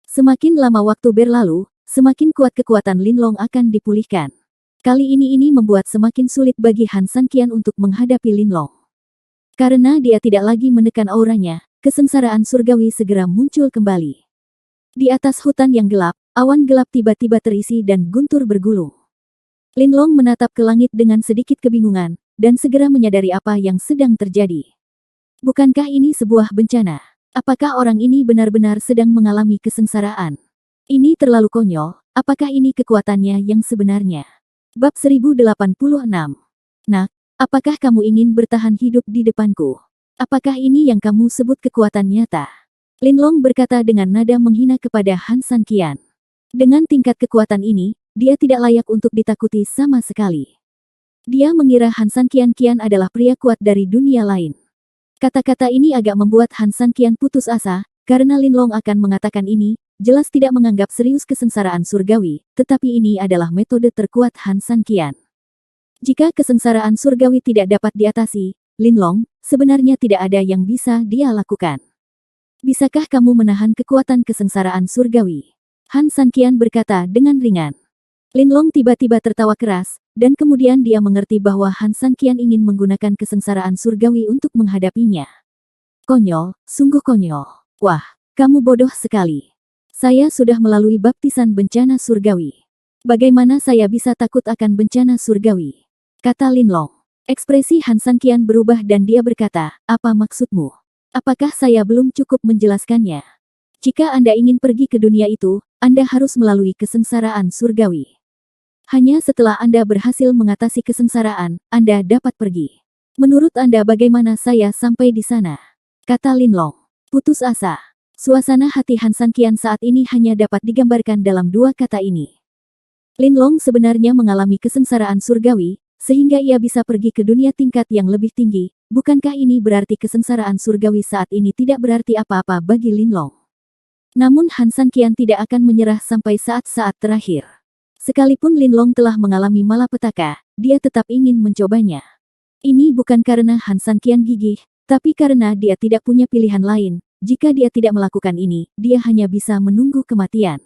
Semakin lama waktu berlalu, semakin kuat kekuatan Linlong akan dipulihkan. Kali ini membuat semakin sulit bagi Han Sanqian untuk menghadapi Linlong. Karena dia tidak lagi menekan auranya, kesengsaraan surgawi segera muncul kembali. Di atas hutan yang gelap, awan gelap tiba-tiba terisi dan guntur bergulung. Linlong menatap ke langit dengan sedikit kebingungan, dan segera menyadari apa yang sedang terjadi. Bukankah ini sebuah bencana? Apakah orang ini benar-benar sedang mengalami kesengsaraan? Ini terlalu konyol, apakah ini kekuatannya yang sebenarnya? Bab 1086. Nak, apakah kamu ingin bertahan hidup di depanku? Apakah ini yang kamu sebut kekuatan nyata? Linlong berkata dengan nada menghina kepada Han Sanqian. Dengan tingkat kekuatan ini, dia tidak layak untuk ditakuti sama sekali. Dia mengira Han Sanqian adalah pria kuat dari dunia lain. Kata-kata ini agak membuat Han Sanqian putus asa, karena Linlong akan mengatakan ini, jelas tidak menganggap serius kesengsaraan surgawi, tetapi ini adalah metode terkuat Han Sanqian. Jika kesengsaraan surgawi tidak dapat diatasi, Linlong, sebenarnya tidak ada yang bisa dia lakukan. Bisakah kamu menahan kekuatan kesengsaraan surgawi? Han Sanqian berkata dengan ringan. Linlong tiba-tiba tertawa keras, dan kemudian dia mengerti bahwa Han Sanqian ingin menggunakan kesengsaraan surgawi untuk menghadapinya. Konyol, sungguh konyol. Wah, kamu bodoh sekali. Saya sudah melalui baptisan bencana surgawi. Bagaimana saya bisa takut akan bencana surgawi? Kata Linlong. Ekspresi Han Sanqian berubah dan dia berkata, apa maksudmu? Apakah saya belum cukup menjelaskannya? Jika Anda ingin pergi ke dunia itu, Anda harus melalui kesengsaraan surgawi. Hanya setelah Anda berhasil mengatasi kesengsaraan, Anda dapat pergi. Menurut Anda bagaimana saya sampai di sana? Kata Linlong. Putus asa. Suasana hati Han San Qian saat ini hanya dapat digambarkan dalam dua kata ini. Linlong sebenarnya mengalami kesengsaraan surgawi, sehingga ia bisa pergi ke dunia tingkat yang lebih tinggi. Bukankah ini berarti kesengsaraan surgawi saat ini tidak berarti apa-apa bagi Linlong? Namun Han San Qian tidak akan menyerah sampai saat-saat terakhir. Sekalipun Linlong telah mengalami malapetaka, dia tetap ingin mencobanya. Ini bukan karena Han San Qian gigih, tapi karena dia tidak punya pilihan lain. Jika dia tidak melakukan ini, dia hanya bisa menunggu kematian.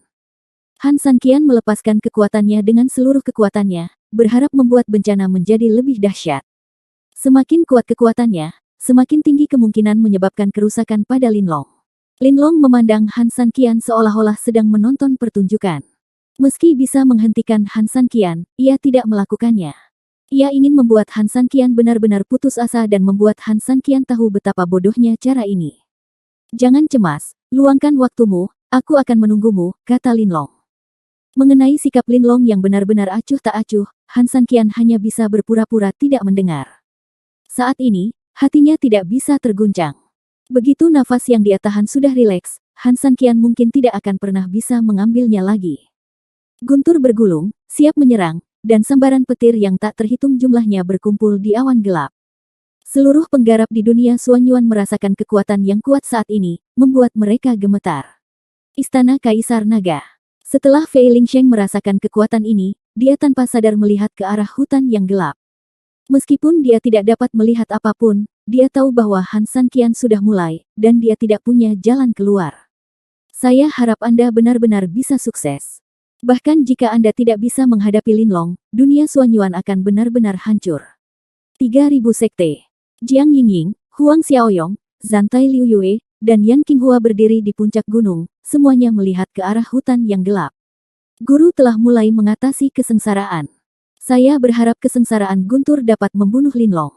Han San Qian melepaskan kekuatannya dengan seluruh kekuatannya, berharap membuat bencana menjadi lebih dahsyat. Semakin kuat kekuatannya, semakin tinggi kemungkinan menyebabkan kerusakan pada Linlong. Linlong memandang Han San Qian seolah-olah sedang menonton pertunjukan. Meski bisa menghentikan Han San Qian, ia tidak melakukannya. Ia ingin membuat Han San Qian benar-benar putus asa dan membuat Han San Qian tahu betapa bodohnya cara ini. Jangan cemas, luangkan waktumu, aku akan menunggumu, kata Linlong. Mengenai sikap Linlong yang benar-benar acuh tak acuh, Han San Qian hanya bisa berpura-pura tidak mendengar. Saat ini, hatinya tidak bisa terguncang. Begitu nafas yang dia tahan sudah rileks, Han San Qian mungkin tidak akan pernah bisa mengambilnya lagi. Guntur bergulung, siap menyerang, dan sambaran petir yang tak terhitung jumlahnya berkumpul di awan gelap. Seluruh penggarap di dunia Suanyuan merasakan kekuatan yang kuat saat ini, membuat mereka gemetar. Istana Kaisar Naga. Setelah Fei Lingsheng merasakan kekuatan ini, dia tanpa sadar melihat ke arah hutan yang gelap. Meskipun dia tidak dapat melihat apapun, dia tahu bahwa Han San Qian sudah mulai, dan dia tidak punya jalan keluar. Saya harap Anda benar-benar bisa sukses. Bahkan jika Anda tidak bisa menghadapi Linlong, dunia Suanyuan akan benar-benar hancur. 3000 sekte. Jiang Yingying, Huang Xiaoyong, Zantai Liu Yue, dan Yan Qinghua berdiri di puncak gunung, semuanya melihat ke arah hutan yang gelap. Guru telah mulai mengatasi kesengsaraan. Saya berharap kesengsaraan Guntur dapat membunuh Linlong.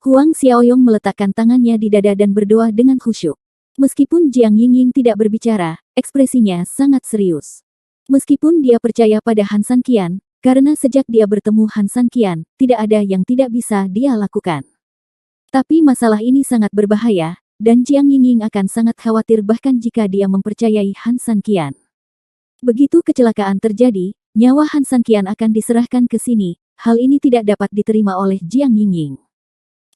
Huang Xiaoyong meletakkan tangannya di dada dan berdoa dengan khusyuk. Meskipun Jiang Yingying tidak berbicara, ekspresinya sangat serius. Meskipun dia percaya pada Han San Qian, karena sejak dia bertemu Han San Qian, tidak ada yang tidak bisa dia lakukan. Tapi masalah ini sangat berbahaya, dan Jiang Yingying akan sangat khawatir bahkan jika dia mempercayai Han San Qian. Begitu kecelakaan terjadi, nyawa Han San Qian akan diserahkan ke sini, hal ini tidak dapat diterima oleh Jiang Yingying.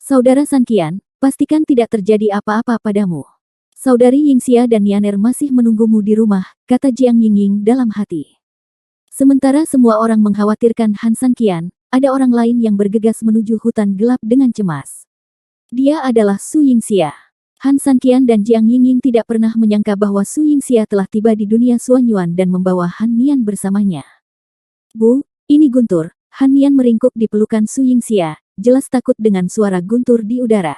Saudara San Qian, pastikan tidak terjadi apa-apa padamu. Saudari Yingxia dan Yaner masih menunggumu di rumah, kata Jiang Yingying dalam hati. Sementara semua orang mengkhawatirkan Han San Qian, ada orang lain yang bergegas menuju hutan gelap dengan cemas. Dia adalah Su Yingxia. Han San Qian dan Jiang Yingying tidak pernah menyangka bahwa Su Yingxia telah tiba di dunia Suanyuan dan membawa Han Nian bersamanya. Bu, ini Guntur. Han Nian meringkuk di pelukan Su Yingxia, jelas takut dengan suara Guntur di udara.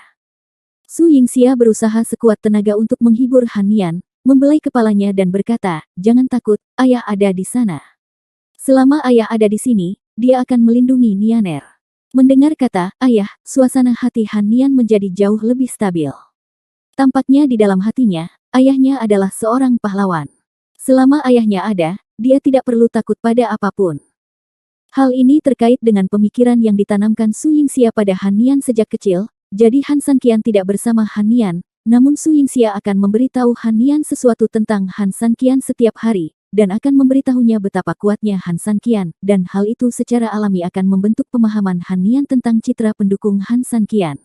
Su Yingxia berusaha sekuat tenaga untuk menghibur Han Nian, membelai kepalanya dan berkata, jangan takut, ayah ada di sana. Selama ayah ada di sini, dia akan melindungi Nianer. Mendengar kata, ayah, suasana hati Han Nian menjadi jauh lebih stabil. Tampaknya di dalam hatinya, ayahnya adalah seorang pahlawan. Selama ayahnya ada, dia tidak perlu takut pada apapun. Hal ini terkait dengan pemikiran yang ditanamkan Su Yingxia pada Han Nian sejak kecil, jadi Han San Qian tidak bersama Han Nian, namun Su Yingxia akan memberitahu Han Nian sesuatu tentang Han San Qian setiap hari, dan akan memberitahunya betapa kuatnya Han San Qian, dan hal itu secara alami akan membentuk pemahaman Han Nian tentang citra pendukung Han San Qian.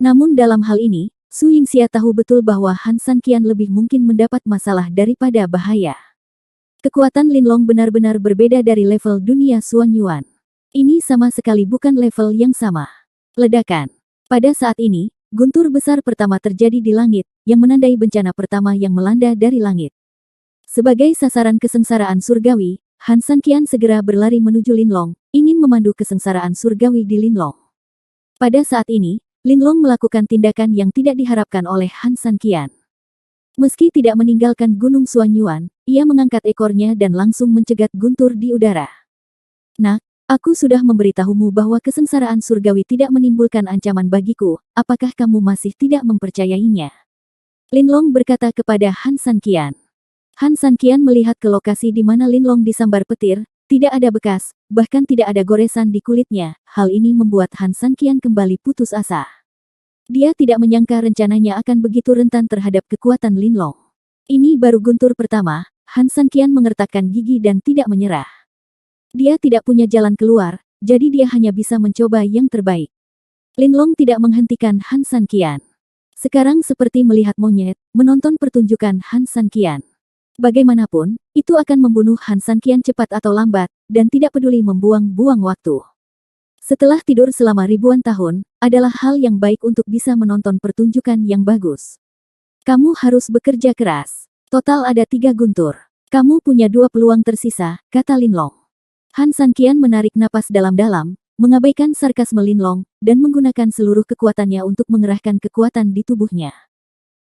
Namun dalam hal ini, Su Yingxia tahu betul bahwa Han San Qian lebih mungkin mendapat masalah daripada bahaya. Kekuatan Linlong benar-benar berbeda dari level dunia Suanyuan. Ini sama sekali bukan level yang sama. Ledakan. Pada saat ini, guntur besar pertama terjadi di langit, yang menandai bencana pertama yang melanda dari langit. Sebagai sasaran kesengsaraan surgawi, Han San Qian segera berlari menuju Linlong, ingin memandu kesengsaraan surgawi di Linlong. Pada saat ini, Linlong melakukan tindakan yang tidak diharapkan oleh Han San Qian. Meski tidak meninggalkan Gunung Suanyuan, ia mengangkat ekornya dan langsung mencegat guntur di udara. Nak, aku sudah memberitahumu bahwa kesengsaraan surgawi tidak menimbulkan ancaman bagiku, apakah kamu masih tidak mempercayainya? Linlong berkata kepada Han San Qian. Han San Qian melihat ke lokasi di mana Linlong disambar petir, Tidak ada bekas, bahkan tidak ada goresan di kulitnya. Hal ini membuat Han Sanqian kembali putus asa. Dia tidak menyangka rencananya akan begitu rentan terhadap kekuatan Linlong. Ini baru guntur pertama. Han Sanqian mengertakkan gigi dan tidak menyerah. Dia tidak punya jalan keluar, jadi dia hanya bisa mencoba yang terbaik. Linlong tidak menghentikan Han Sanqian. Sekarang seperti melihat monyet, menonton pertunjukan Han Sanqian. Bagaimanapun, itu akan membunuh Han Sanqian cepat atau lambat, dan tidak peduli membuang-buang waktu. Setelah tidur selama ribuan tahun, adalah hal yang baik untuk bisa menonton pertunjukan yang bagus. Kamu harus bekerja keras. Total ada 3 guntur. Kamu punya 2 peluang tersisa, kata Linlong. Han Sanqian menarik napas dalam-dalam, mengabaikan sarkasme Linlong, dan menggunakan seluruh kekuatannya untuk mengerahkan kekuatan di tubuhnya.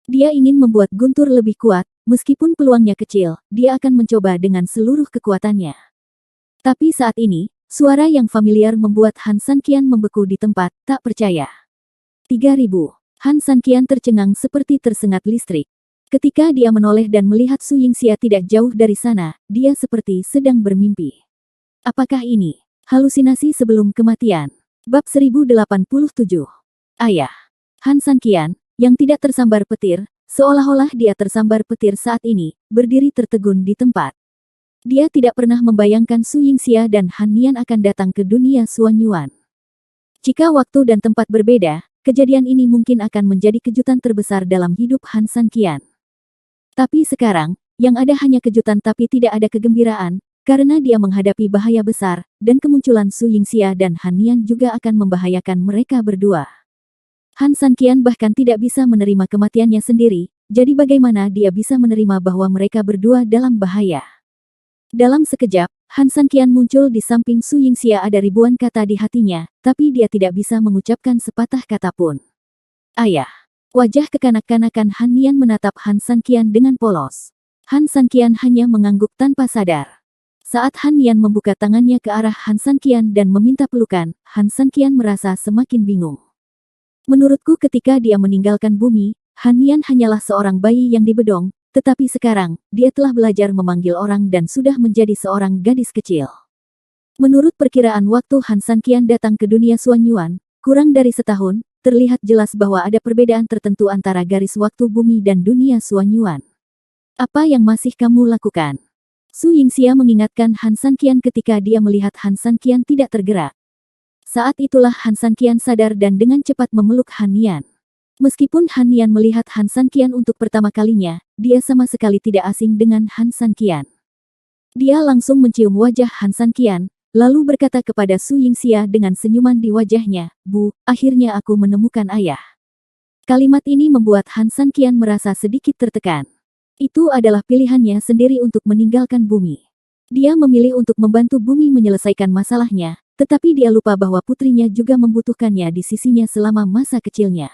Dia ingin membuat guntur lebih kuat, meskipun peluangnya kecil, dia akan mencoba dengan seluruh kekuatannya. Tapi saat ini, suara yang familiar membuat Han Sanqian membeku di tempat, tak percaya. 3000. Han Sanqian tercengang seperti tersengat listrik. Ketika dia menoleh dan melihat Su Yingxia tidak jauh dari sana, dia seperti sedang bermimpi. Apakah ini halusinasi sebelum kematian? Bab 1087. Ayah. Han Sanqian, yang tidak tersambar petir, seolah-olah dia tersambar petir saat ini, berdiri tertegun di tempat. Dia tidak pernah membayangkan Su Yingxia dan Han Nian akan datang ke dunia Suanyuan. Jika waktu dan tempat berbeda, kejadian ini mungkin akan menjadi kejutan terbesar dalam hidup Han Sanqian. Tapi sekarang, yang ada hanya kejutan tapi tidak ada kegembiraan, karena dia menghadapi bahaya besar, dan kemunculan Su Yingxia dan Han Nian juga akan membahayakan mereka berdua. Han Sanqian bahkan tidak bisa menerima kematiannya sendiri, jadi bagaimana dia bisa menerima bahwa mereka berdua dalam bahaya? Dalam sekejap, Han Sanqian muncul di samping Su Yingxia. Ada ribuan kata di hatinya, tapi dia tidak bisa mengucapkan sepatah kata pun. Ayah. Wajah kekanak-kanakan Han Nian menatap Han Sanqian dengan polos. Han Sanqian hanya mengangguk tanpa sadar. Saat Han Nian membuka tangannya ke arah Han Sanqian dan meminta pelukan, Han Sanqian merasa semakin bingung. Menurutku ketika dia meninggalkan bumi, Han Nian hanyalah seorang bayi yang dibedong, tetapi sekarang, dia telah belajar memanggil orang dan sudah menjadi seorang gadis kecil. Menurut perkiraan waktu Han Sanqian datang ke dunia Suanyuan, kurang dari setahun, terlihat jelas bahwa ada perbedaan tertentu antara garis waktu bumi dan dunia Suanyuan. Apa yang masih kamu lakukan? Su Yingxia mengingatkan Han Sanqian ketika dia melihat Han Sanqian tidak tergerak. Saat itulah Han Sanqian sadar dan dengan cepat memeluk Han Nian. Meskipun Han Nian melihat Han Sanqian untuk pertama kalinya, dia sama sekali tidak asing dengan Han Sanqian. Dia langsung mencium wajah Han Sanqian, lalu berkata kepada Su Yingxia dengan senyuman di wajahnya, "Bu, akhirnya aku menemukan ayah." Kalimat ini membuat Han Sanqian merasa sedikit tertekan. Itu adalah pilihannya sendiri untuk meninggalkan bumi. Dia memilih untuk membantu bumi menyelesaikan masalahnya, tetapi dia lupa bahwa putrinya juga membutuhkannya di sisinya selama masa kecilnya.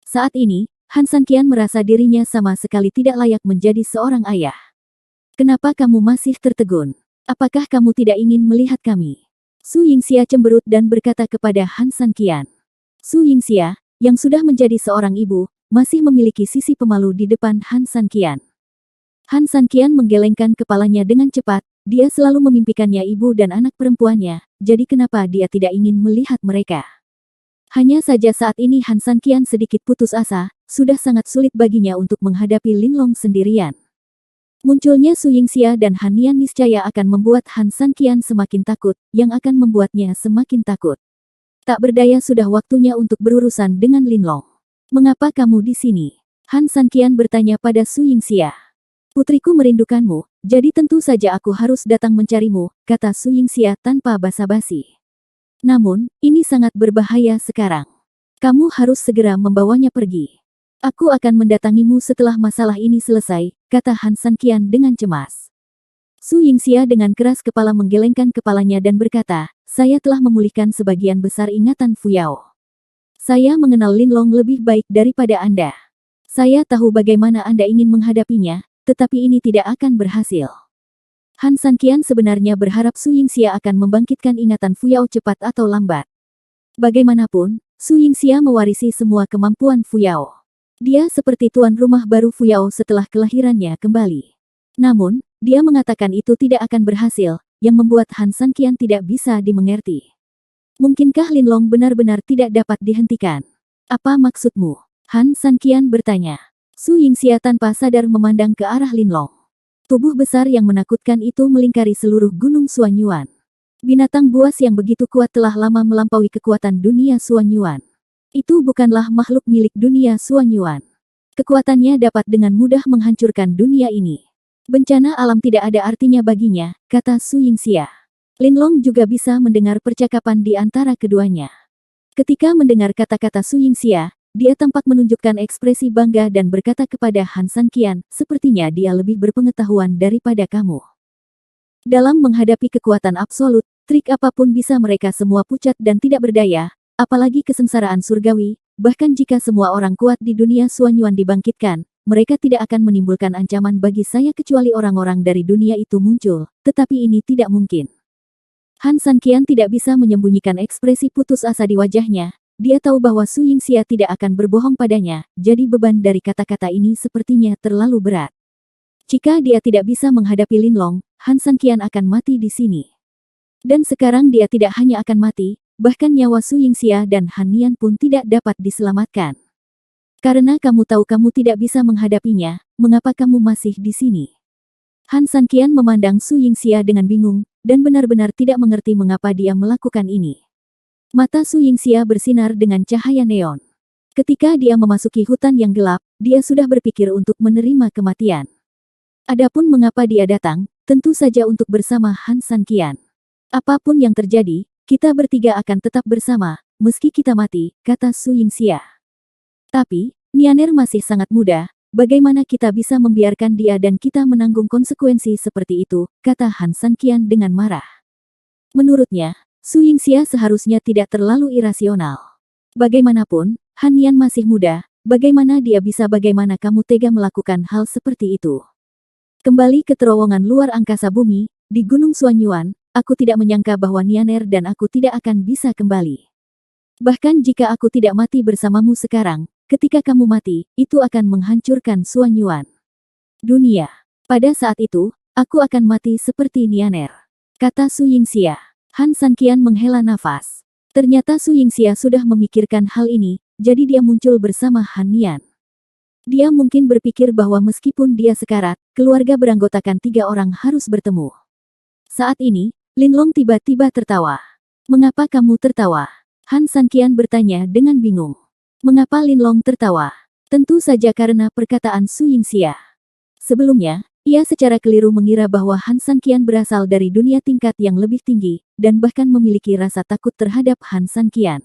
Saat ini, Han Sanqian merasa dirinya sama sekali tidak layak menjadi seorang ayah. Kenapa kamu masih tertegun? Apakah kamu tidak ingin melihat kami? Su Yingxia cemberut dan berkata kepada Han Sanqian. Su Yingxia, yang sudah menjadi seorang ibu, masih memiliki sisi pemalu di depan Han Sanqian. Han Sanqian menggelengkan kepalanya dengan cepat, dia selalu memimpikannya ibu dan anak perempuannya, jadi kenapa dia tidak ingin melihat mereka? Hanya saja saat ini Han Sanqian sedikit putus asa, sudah sangat sulit baginya untuk menghadapi Linlong sendirian. Munculnya Su Yingxia dan Han Nian niscaya akan membuat Han Sanqian semakin takut, yang akan membuatnya semakin takut. Tak berdaya sudah waktunya untuk berurusan dengan Linlong. Mengapa kamu di sini? Han Sanqian bertanya pada Su Yingxia. Putriku merindukanmu, jadi tentu saja aku harus datang mencarimu, kata Su Yingxia tanpa basa-basi. Namun, ini sangat berbahaya sekarang. Kamu harus segera membawanya pergi. Aku akan mendatangimu setelah masalah ini selesai, kata Han Sanqian dengan cemas. Su Yingxia dengan keras kepala menggelengkan kepalanya dan berkata, saya telah memulihkan sebagian besar ingatan Fuyao. Saya mengenal Linlong lebih baik daripada Anda. Saya tahu bagaimana Anda ingin menghadapinya, tetapi ini tidak akan berhasil. Han Sanqian sebenarnya berharap Su Yingxia akan membangkitkan ingatan Fuyao cepat atau lambat. Bagaimanapun, Su Yingxia mewarisi semua kemampuan Fuyao. Dia seperti tuan rumah baru Fuyao setelah kelahirannya kembali. Namun, dia mengatakan itu tidak akan berhasil, yang membuat Han Sanqian tidak bisa dimengerti. Mungkinkah Linlong benar-benar tidak dapat dihentikan? Apa maksudmu? Han Sanqian bertanya. Su Yingxia tanpa sadar memandang ke arah Linlong. Tubuh besar yang menakutkan itu melingkari seluruh gunung Suanyuan. Binatang buas yang begitu kuat telah lama melampaui kekuatan dunia Suanyuan. Itu bukanlah makhluk milik dunia Suanyuan. Kekuatannya dapat dengan mudah menghancurkan dunia ini. Bencana alam tidak ada artinya baginya, kata Su Yingxia. Linlong juga bisa mendengar percakapan di antara keduanya. Ketika mendengar kata-kata Su Yingxia, dia tampak menunjukkan ekspresi bangga dan berkata kepada Han Sanqian, sepertinya dia lebih berpengetahuan daripada kamu. Dalam menghadapi kekuatan absolut, trik apapun bisa mereka semua pucat dan tidak berdaya, apalagi kesengsaraan surgawi, bahkan jika semua orang kuat di dunia Suanyuan dibangkitkan, mereka tidak akan menimbulkan ancaman bagi saya kecuali orang-orang dari dunia itu muncul, tetapi ini tidak mungkin. Han Sanqian tidak bisa menyembunyikan ekspresi putus asa di wajahnya. Dia tahu bahwa Su Yingxia tidak akan berbohong padanya, jadi beban dari kata-kata ini sepertinya terlalu berat. Jika dia tidak bisa menghadapi Linlong, Han Sanqian akan mati di sini. Dan sekarang dia tidak hanya akan mati, bahkan nyawa Su Yingxia dan Han Nian pun tidak dapat diselamatkan. Karena kamu tahu kamu tidak bisa menghadapinya, mengapa kamu masih di sini? Han Sanqian memandang Su Yingxia dengan bingung, dan benar-benar tidak mengerti mengapa dia melakukan ini. Mata Su Yingxia bersinar dengan cahaya neon. Ketika dia memasuki hutan yang gelap, dia sudah berpikir untuk menerima kematian. Adapun mengapa dia datang, tentu saja untuk bersama Han Sanqian. Apapun yang terjadi, kita bertiga akan tetap bersama, meski kita mati, kata Su Yingxia. Tapi, Nianer masih sangat muda, bagaimana kita bisa membiarkan dia dan kita menanggung konsekuensi seperti itu, kata Han Sanqian dengan marah. Menurutnya, Su Yingxia seharusnya tidak terlalu irasional. Bagaimanapun, Han Nian masih muda, bagaimana dia bisa bagaimana kamu tega melakukan hal seperti itu. Kembali ke terowongan luar angkasa bumi, di Gunung Suanyuan, aku tidak menyangka bahwa Nianer dan aku tidak akan bisa kembali. Bahkan jika aku tidak mati bersamamu sekarang, ketika kamu mati, itu akan menghancurkan Suanyuan. Dunia. Pada saat itu, aku akan mati seperti Nianer, kata Su Yingxia. Han Sanqian menghela nafas. Ternyata Su Yingxia sudah memikirkan hal ini, jadi dia muncul bersama Han Nian. Dia mungkin berpikir bahwa meskipun dia sekarat, keluarga beranggotakan 3 orang harus bertemu. Saat ini, Linlong tiba-tiba tertawa. Mengapa kamu tertawa? Han Sanqian bertanya dengan bingung. Mengapa Linlong tertawa? Tentu saja karena perkataan Su Yingxia. Sebelumnya, ia secara keliru mengira bahwa Han Sanqian berasal dari dunia tingkat yang lebih tinggi, dan bahkan memiliki rasa takut terhadap Han Sanqian.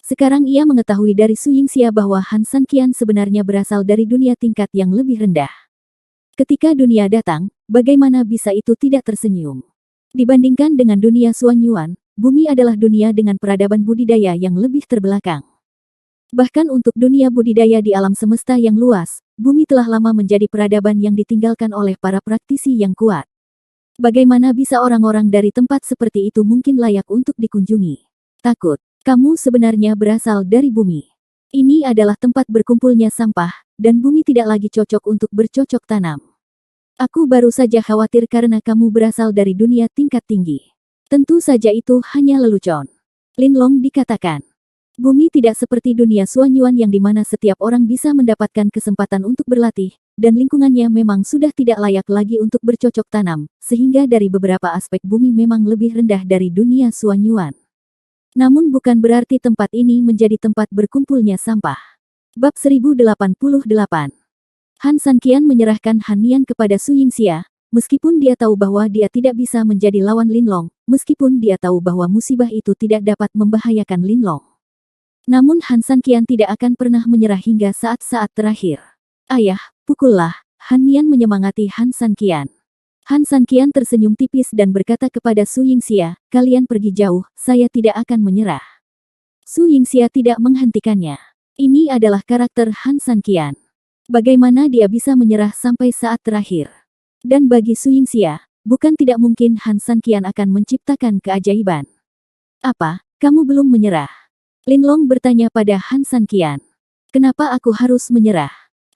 Sekarang ia mengetahui dari Su Yingxia bahwa Han Sanqian sebenarnya berasal dari dunia tingkat yang lebih rendah. Ketika dunia datang, bagaimana bisa itu tidak tersenyum? Dibandingkan dengan dunia Suanyuan, bumi adalah dunia dengan peradaban budidaya yang lebih terbelakang. Bahkan untuk dunia budidaya di alam semesta yang luas, bumi telah lama menjadi peradaban yang ditinggalkan oleh para praktisi yang kuat. Bagaimana bisa orang-orang dari tempat seperti itu mungkin layak untuk dikunjungi? Takut. Kamu sebenarnya berasal dari bumi. Ini adalah tempat berkumpulnya sampah, dan bumi tidak lagi cocok untuk bercocok tanam. Aku baru saja khawatir karena kamu berasal dari dunia tingkat tinggi. Tentu saja itu hanya lelucon. Linlong dikatakan. Bumi tidak seperti dunia Suanyuan yang dimana setiap orang bisa mendapatkan kesempatan untuk berlatih, dan lingkungannya memang sudah tidak layak lagi untuk bercocok tanam, sehingga dari beberapa aspek bumi memang lebih rendah dari dunia Suanyuan. Namun bukan berarti tempat ini menjadi tempat berkumpulnya sampah. Bab 1088. Han Sanqian menyerahkan Han Nian kepada Su Yingxia, meskipun dia tahu bahwa dia tidak bisa menjadi lawan Linlong, meskipun dia tahu bahwa musibah itu tidak dapat membahayakan Linlong. Namun Han Sanqian tidak akan pernah menyerah hingga saat-saat terakhir. Ayah, pukullah, Han Nian menyemangati Han Sanqian. Han Sanqian tersenyum tipis dan berkata kepada Su Yingxia, kalian pergi jauh, saya tidak akan menyerah. Su Yingxia tidak menghentikannya. Ini adalah karakter Han Sanqian. Bagaimana dia bisa menyerah sampai saat terakhir? Dan bagi Su Yingxia, bukan tidak mungkin Han Sanqian akan menciptakan keajaiban. Apa, kamu belum menyerah? Linlong bertanya pada Han Sanqian. Kenapa aku harus menyerah?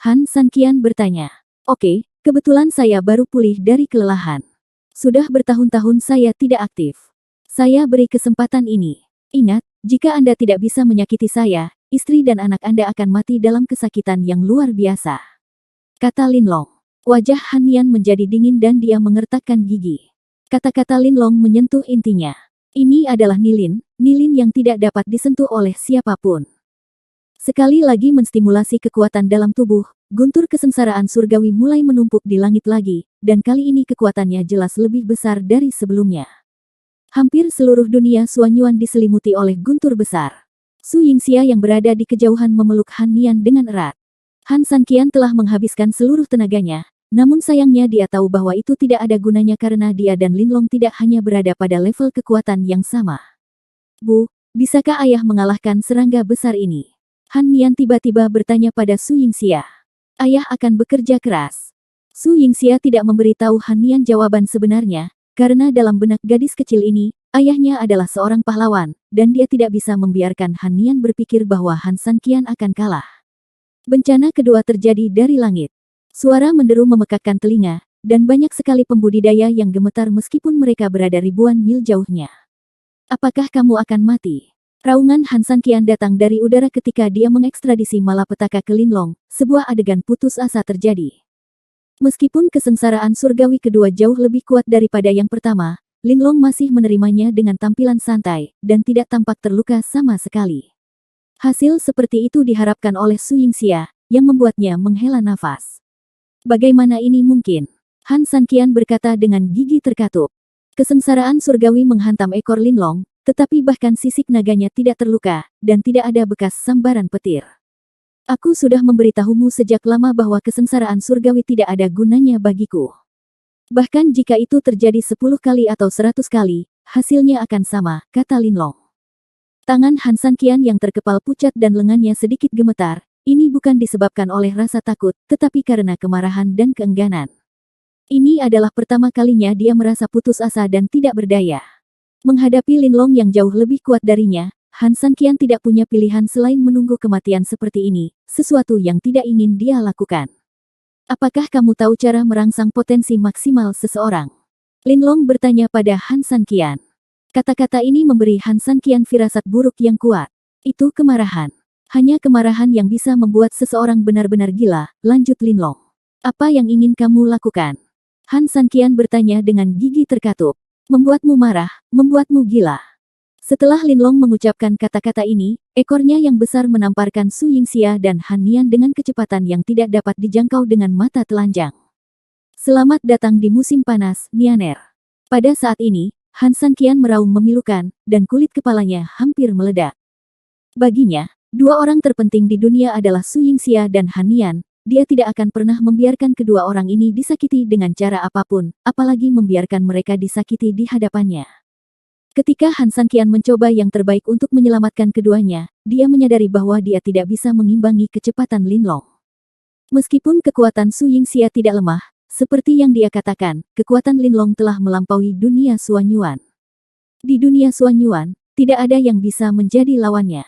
Han Sanqian bertanya. Oke, kebetulan saya baru pulih dari kelelahan. Sudah bertahun-tahun saya tidak aktif. Saya beri kesempatan ini. Ingat, jika Anda tidak bisa menyakiti saya, istri dan anak Anda akan mati dalam kesakitan yang luar biasa. Kata Linlong. Wajah Han Nian menjadi dingin dan dia mengertakkan gigi. Kata-kata Linlong menyentuh intinya. Ini adalah Nilin yang tidak dapat disentuh oleh siapapun. Sekali lagi menstimulasi kekuatan dalam tubuh, guntur kesengsaraan surgawi mulai menumpuk di langit lagi, dan kali ini kekuatannya jelas lebih besar dari sebelumnya. Hampir seluruh dunia Suanyuan diselimuti oleh guntur besar. Su Yingxia yang berada di kejauhan memeluk Han Nian dengan erat. Han Sanqian telah menghabiskan seluruh tenaganya, namun sayangnya dia tahu bahwa itu tidak ada gunanya karena dia dan Linlong tidak hanya berada pada level kekuatan yang sama. Bu, bisakah ayah mengalahkan serangga besar ini? Han Nian tiba-tiba bertanya pada Su Yingxia. Ayah akan bekerja keras. Su Yingxia tidak memberitahu Han Nian jawaban sebenarnya, karena dalam benak gadis kecil ini, ayahnya adalah seorang pahlawan, dan dia tidak bisa membiarkan Han Nian berpikir bahwa Han Sanqian akan kalah. Bencana kedua terjadi dari langit. Suara menderu memekakkan telinga, dan banyak sekali pembudidaya yang gemetar meskipun mereka berada ribuan mil jauhnya. Apakah kamu akan mati? Raungan Han Sanqian datang dari udara ketika dia mengekstradisi malapetaka ke Linlong, sebuah adegan putus asa terjadi. Meskipun kesengsaraan surgawi kedua jauh lebih kuat daripada yang pertama, Linlong masih menerimanya dengan tampilan santai, dan tidak tampak terluka sama sekali. Hasil seperti itu diharapkan oleh Su Yingxia, yang membuatnya menghela nafas. Bagaimana ini mungkin? Han Sanqian berkata dengan gigi terkatup. Kesengsaraan surgawi menghantam ekor Linlong, tetapi bahkan sisik naganya tidak terluka, dan tidak ada bekas sambaran petir. Aku sudah memberitahumu sejak lama bahwa kesengsaraan surgawi tidak ada gunanya bagiku. Bahkan jika itu terjadi 10 kali atau 100 kali, hasilnya akan sama, kata Linlong. Tangan Han Sanqian yang terkepal pucat dan lengannya sedikit gemetar, ini bukan disebabkan oleh rasa takut, tetapi karena kemarahan dan keengganan. Ini adalah pertama kalinya dia merasa putus asa dan tidak berdaya. Menghadapi Linlong yang jauh lebih kuat darinya, Han Sanqian tidak punya pilihan selain menunggu kematian seperti ini, sesuatu yang tidak ingin dia lakukan. Apakah kamu tahu cara merangsang potensi maksimal seseorang? Linlong bertanya pada Han Sanqian. Kata-kata ini memberi Han Sanqian firasat buruk yang kuat. Itu kemarahan. Hanya kemarahan yang bisa membuat seseorang benar-benar gila, lanjut Linlong. Apa yang ingin kamu lakukan? Han Sanqian bertanya dengan gigi terkatup. Membuatmu marah, membuatmu gila. Setelah Linlong mengucapkan kata-kata ini, ekornya yang besar menamparkan Su Yingxia dan Han Nian dengan kecepatan yang tidak dapat dijangkau dengan mata telanjang. Selamat datang di musim panas, Nianer. Pada saat ini, Han Sanqian meraung memilukan, dan kulit kepalanya hampir meledak. Baginya, dua orang terpenting di dunia adalah Su Yingxia dan Han Nian. Dia tidak akan pernah membiarkan kedua orang ini disakiti dengan cara apapun, apalagi membiarkan mereka disakiti di hadapannya. Ketika Han Sanqian mencoba yang terbaik untuk menyelamatkan keduanya, dia menyadari bahwa dia tidak bisa mengimbangi kecepatan Linlong. Meskipun kekuatan Su Yingxia tidak lemah, seperti yang dia katakan, kekuatan Linlong telah melampaui dunia Suanyuan. Di dunia Suanyuan, tidak ada yang bisa menjadi lawannya.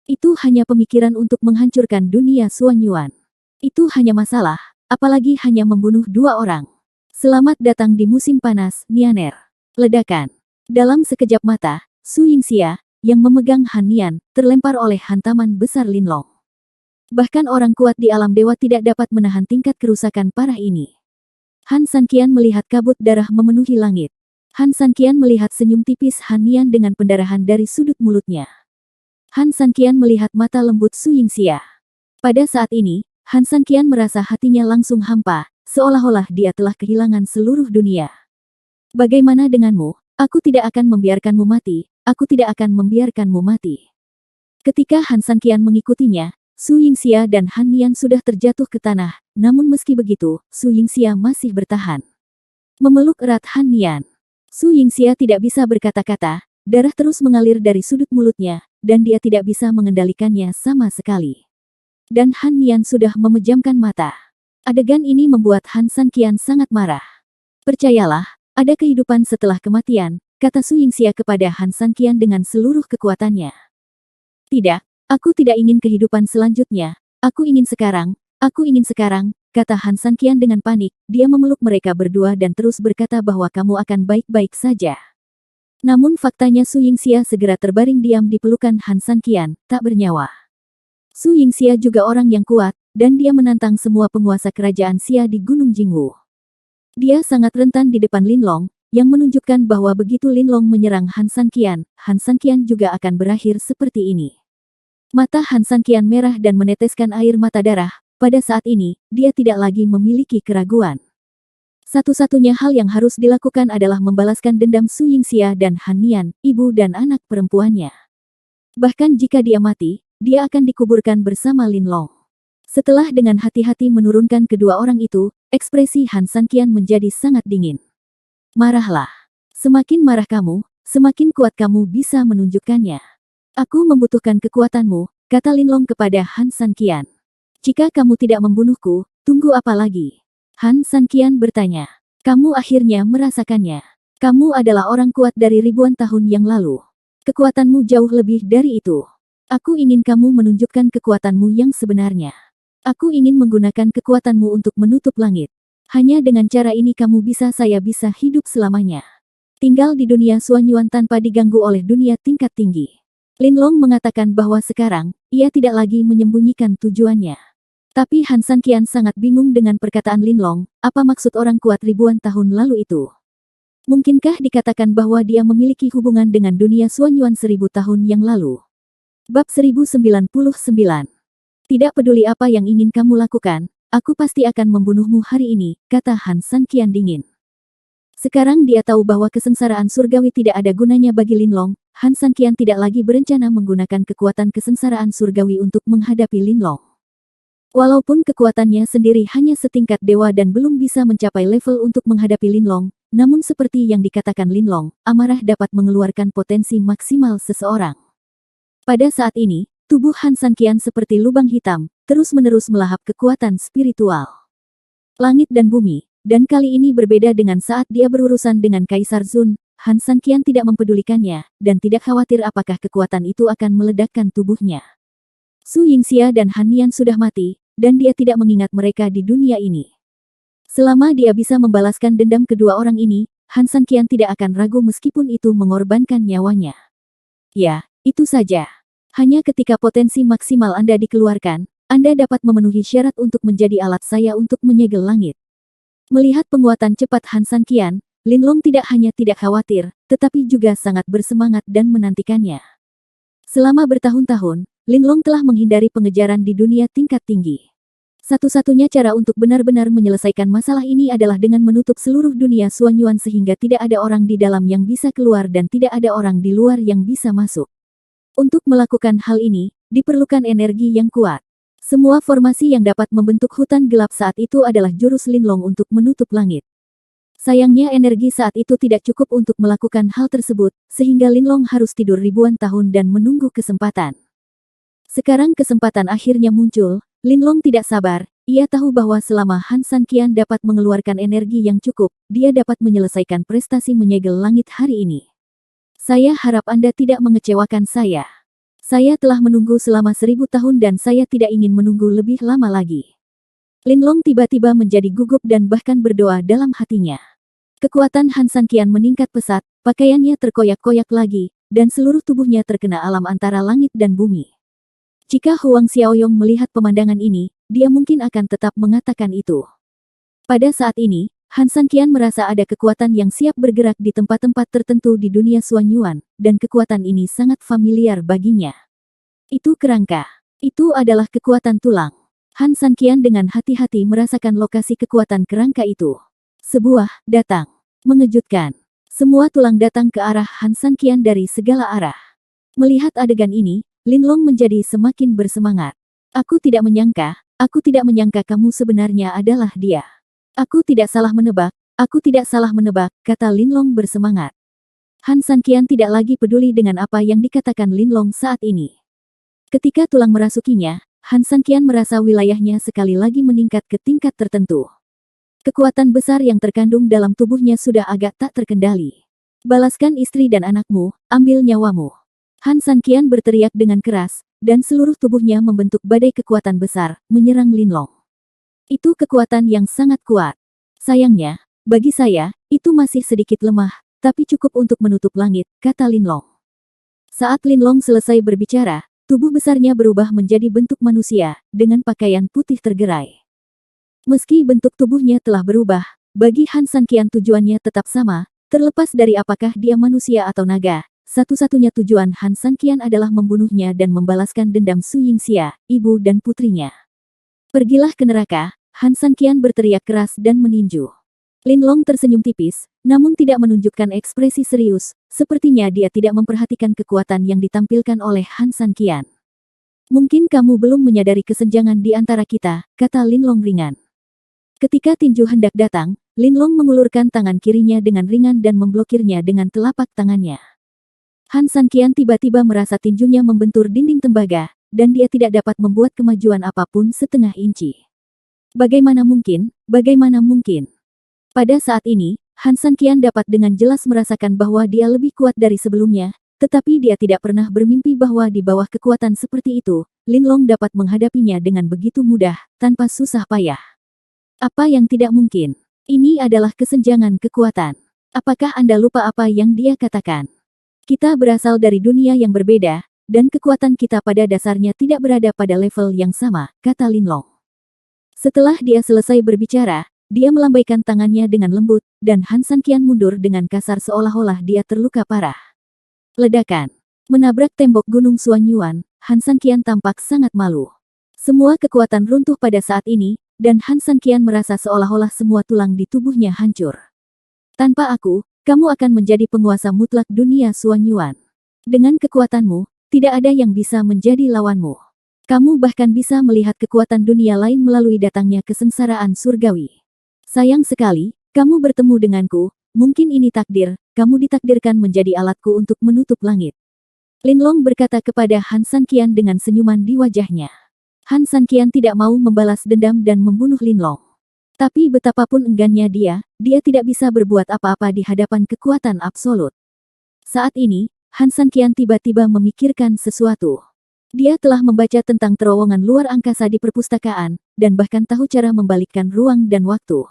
Itu hanya pemikiran untuk menghancurkan dunia Suanyuan. Itu hanya masalah, apalagi hanya membunuh dua orang. Selamat datang di musim panas, Nianer. Ledakan. Dalam sekejap mata, Su Yingxia, yang memegang Han Nian, terlempar oleh hantaman besar Linlong. Bahkan orang kuat di alam dewa tidak dapat menahan tingkat kerusakan parah ini. Han Sanqian melihat kabut darah memenuhi langit. Han Sanqian melihat senyum tipis Han Nian dengan pendarahan dari sudut mulutnya. Han Sanqian melihat mata lembut Su Yingxia. Pada saat ini, Han Sanqian merasa hatinya langsung hampa, seolah-olah dia telah kehilangan seluruh dunia. Bagaimana denganmu? Aku tidak akan membiarkanmu mati, aku tidak akan membiarkanmu mati. Ketika Han Sanqian mengikutinya, Su Yingxia dan Han Nian sudah terjatuh ke tanah, namun meski begitu, Su Yingxia masih bertahan. Memeluk erat Han Nian. Su Yingxia tidak bisa berkata-kata, darah terus mengalir dari sudut mulutnya, dan dia tidak bisa mengendalikannya sama sekali. Dan Han Nian sudah memejamkan mata. Adegan ini membuat Han Sanqian sangat marah. Percayalah, ada kehidupan setelah kematian, kata Su Yingxia kepada Han Sanqian dengan seluruh kekuatannya. Tidak, aku tidak ingin kehidupan selanjutnya, aku ingin sekarang, kata Han Sanqian dengan panik. Dia memeluk mereka berdua dan terus berkata bahwa kamu akan baik-baik saja. Namun faktanya Su Yingxia segera terbaring diam di pelukan Han Sanqian, tak bernyawa. Su Yingxia juga orang yang kuat, dan dia menantang semua penguasa kerajaan Xia di Gunung Jingwu. Dia sangat rentan di depan Linlong, yang menunjukkan bahwa begitu Linlong menyerang Han Sanqian juga akan berakhir seperti ini. Mata Han Sanqian merah dan meneteskan air mata darah. Pada saat ini, dia tidak lagi memiliki keraguan. Satu-satunya hal yang harus dilakukan adalah membalaskan dendam Su Yingxia dan Han Nian, ibu dan anak perempuannya. Bahkan jika dia mati, dia akan dikuburkan bersama Linlong. Setelah dengan hati-hati menurunkan kedua orang itu, ekspresi Han Sanqian menjadi sangat dingin. Marahlah. Semakin marah kamu, semakin kuat kamu bisa menunjukkannya. Aku membutuhkan kekuatanmu, kata Linlong kepada Han Sanqian. Jika kamu tidak membunuhku, tunggu apa lagi? Han Sanqian bertanya. Kamu akhirnya merasakannya. Kamu adalah orang kuat dari ribuan tahun yang lalu. Kekuatanmu jauh lebih dari itu. Aku ingin kamu menunjukkan kekuatanmu yang sebenarnya. Aku ingin menggunakan kekuatanmu untuk menutup langit. Hanya dengan cara ini saya bisa hidup selamanya. Tinggal di dunia Suanyuan tanpa diganggu oleh dunia tingkat tinggi. Linlong mengatakan bahwa sekarang, ia tidak lagi menyembunyikan tujuannya. Tapi Han Sanqian sangat bingung dengan perkataan Linlong, apa maksud orang kuat ribuan tahun lalu itu? Mungkinkah dikatakan bahwa dia memiliki hubungan dengan dunia Suanyuan 1000 tahun yang lalu? Bab 1099. Tidak peduli apa yang ingin kamu lakukan, aku pasti akan membunuhmu hari ini, kata Han Sanqian dingin. Sekarang dia tahu bahwa kesengsaraan surgawi tidak ada gunanya bagi Linlong. Han Sanqian tidak lagi berencana menggunakan kekuatan kesengsaraan surgawi untuk menghadapi Linlong. Walaupun kekuatannya sendiri hanya setingkat dewa dan belum bisa mencapai level untuk menghadapi Linlong, namun seperti yang dikatakan Linlong, amarah dapat mengeluarkan potensi maksimal seseorang. Pada saat ini, tubuh Han Sanqian seperti lubang hitam, terus-menerus melahap kekuatan spiritual. Langit dan bumi. Dan kali ini berbeda dengan saat dia berurusan dengan Kaisar Zun, Han Sanqian tidak mempedulikannya, dan tidak khawatir apakah kekuatan itu akan meledakkan tubuhnya. Su Yingxia dan Han Nian sudah mati, dan dia tidak mengingat mereka di dunia ini. Selama dia bisa membalaskan dendam kedua orang ini, Han Sanqian tidak akan ragu meskipun itu mengorbankan nyawanya. Ya, itu saja. Hanya ketika potensi maksimal Anda dikeluarkan, Anda dapat memenuhi syarat untuk menjadi alat saya untuk menyegel langit. Melihat penguatan cepat Han Sanqian, Linlong tidak hanya tidak khawatir, tetapi juga sangat bersemangat dan menantikannya. Selama bertahun-tahun, Linlong telah menghindari pengejaran di dunia tingkat tinggi. Satu-satunya cara untuk benar-benar menyelesaikan masalah ini adalah dengan menutup seluruh dunia Suanyuan sehingga tidak ada orang di dalam yang bisa keluar dan tidak ada orang di luar yang bisa masuk. Untuk melakukan hal ini, diperlukan energi yang kuat. Semua formasi yang dapat membentuk hutan gelap saat itu adalah jurus Linlong untuk menutup langit. Sayangnya energi saat itu tidak cukup untuk melakukan hal tersebut, sehingga Linlong harus tidur ribuan tahun dan menunggu kesempatan. Sekarang kesempatan akhirnya muncul, Linlong tidak sabar, ia tahu bahwa selama Han Sanqian dapat mengeluarkan energi yang cukup, dia dapat menyelesaikan prestasi menyegel langit hari ini. Saya harap Anda tidak mengecewakan saya. Saya telah menunggu selama 1000 tahun dan saya tidak ingin menunggu lebih lama lagi. Linlong tiba-tiba menjadi gugup dan bahkan berdoa dalam hatinya. Kekuatan Han Sanqian meningkat pesat, pakaiannya terkoyak-koyak lagi, dan seluruh tubuhnya terkena alam antara langit dan bumi. Jika Huang Xiaoyong melihat pemandangan ini, dia mungkin akan tetap mengatakan itu. Pada saat ini, Han Sanqian merasa ada kekuatan yang siap bergerak di tempat-tempat tertentu di dunia Suanyuan, dan kekuatan ini sangat familiar baginya. Itu kerangka. Itu adalah kekuatan tulang. Han Sanqian dengan hati-hati merasakan lokasi kekuatan kerangka itu. Sebuah datang. Mengejutkan. Semua tulang datang ke arah Han Sanqian dari segala arah. Melihat adegan ini, Linlong menjadi semakin bersemangat. Aku tidak menyangka kamu sebenarnya adalah dia. Aku tidak salah menebak, kata Linlong bersemangat. Han Sanqian tidak lagi peduli dengan apa yang dikatakan Linlong saat ini. Ketika tulang merasukinya, Han Sanqian merasa wilayahnya sekali lagi meningkat ke tingkat tertentu. Kekuatan besar yang terkandung dalam tubuhnya sudah agak tak terkendali. Balaskan istri dan anakmu, ambil nyawamu. Han Sanqian berteriak dengan keras, dan seluruh tubuhnya membentuk badai kekuatan besar, menyerang Linlong. Itu kekuatan yang sangat kuat. Sayangnya, bagi saya, itu masih sedikit lemah, tapi cukup untuk menutup langit, kata Linlong. Saat Linlong selesai berbicara, tubuh besarnya berubah menjadi bentuk manusia, dengan pakaian putih tergerai. Meski bentuk tubuhnya telah berubah, bagi Han Sanqian tujuannya tetap sama, terlepas dari apakah dia manusia atau naga. Satu-satunya tujuan Han Sanqian adalah membunuhnya dan membalaskan dendam Su Yingxia, ibu dan putrinya. Pergilah ke neraka, Han Sanqian berteriak keras dan meninju. Linlong tersenyum tipis, namun tidak menunjukkan ekspresi serius, sepertinya dia tidak memperhatikan kekuatan yang ditampilkan oleh Han Sanqian. Mungkin kamu belum menyadari kesenjangan di antara kita, kata Linlong ringan. Ketika tinju hendak datang, Linlong mengulurkan tangan kirinya dengan ringan dan memblokirnya dengan telapak tangannya. Han Sanqian tiba-tiba merasa tinjunya membentur dinding tembaga, dan dia tidak dapat membuat kemajuan apapun setengah inci. Bagaimana mungkin? Bagaimana mungkin? Pada saat ini, Han Sanqian dapat dengan jelas merasakan bahwa dia lebih kuat dari sebelumnya, tetapi dia tidak pernah bermimpi bahwa di bawah kekuatan seperti itu, Linlong dapat menghadapinya dengan begitu mudah, tanpa susah payah. Apa yang tidak mungkin? Ini adalah kesenjangan kekuatan. Apakah Anda lupa apa yang dia katakan? Kita berasal dari dunia yang berbeda, dan kekuatan kita pada dasarnya tidak berada pada level yang sama, kata Linlong. Setelah dia selesai berbicara, dia melambaikan tangannya dengan lembut, dan Han Sanqian mundur dengan kasar seolah-olah dia terluka parah. Ledakan. Menabrak tembok Gunung Suanyuan, Han Sanqian tampak sangat malu. Semua kekuatan runtuh pada saat ini, dan Han Sanqian merasa seolah-olah semua tulang di tubuhnya hancur. Tanpa aku, kamu akan menjadi penguasa mutlak dunia Suanyuan. Dengan kekuatanmu, tidak ada yang bisa menjadi lawanmu. Kamu bahkan bisa melihat kekuatan dunia lain melalui datangnya kesengsaraan surgawi. Sayang sekali, kamu bertemu denganku, mungkin ini takdir, kamu ditakdirkan menjadi alatku untuk menutup langit. Linlong berkata kepada Han Sanqian dengan senyuman di wajahnya. Han Sanqian tidak mau membalas dendam dan membunuh Linlong. Tapi betapapun enggannya dia tidak bisa berbuat apa-apa di hadapan kekuatan absolut. Saat ini, Han Sanqian tiba-tiba memikirkan sesuatu. Dia telah membaca tentang terowongan luar angkasa di perpustakaan, dan bahkan tahu cara membalikkan ruang dan waktu.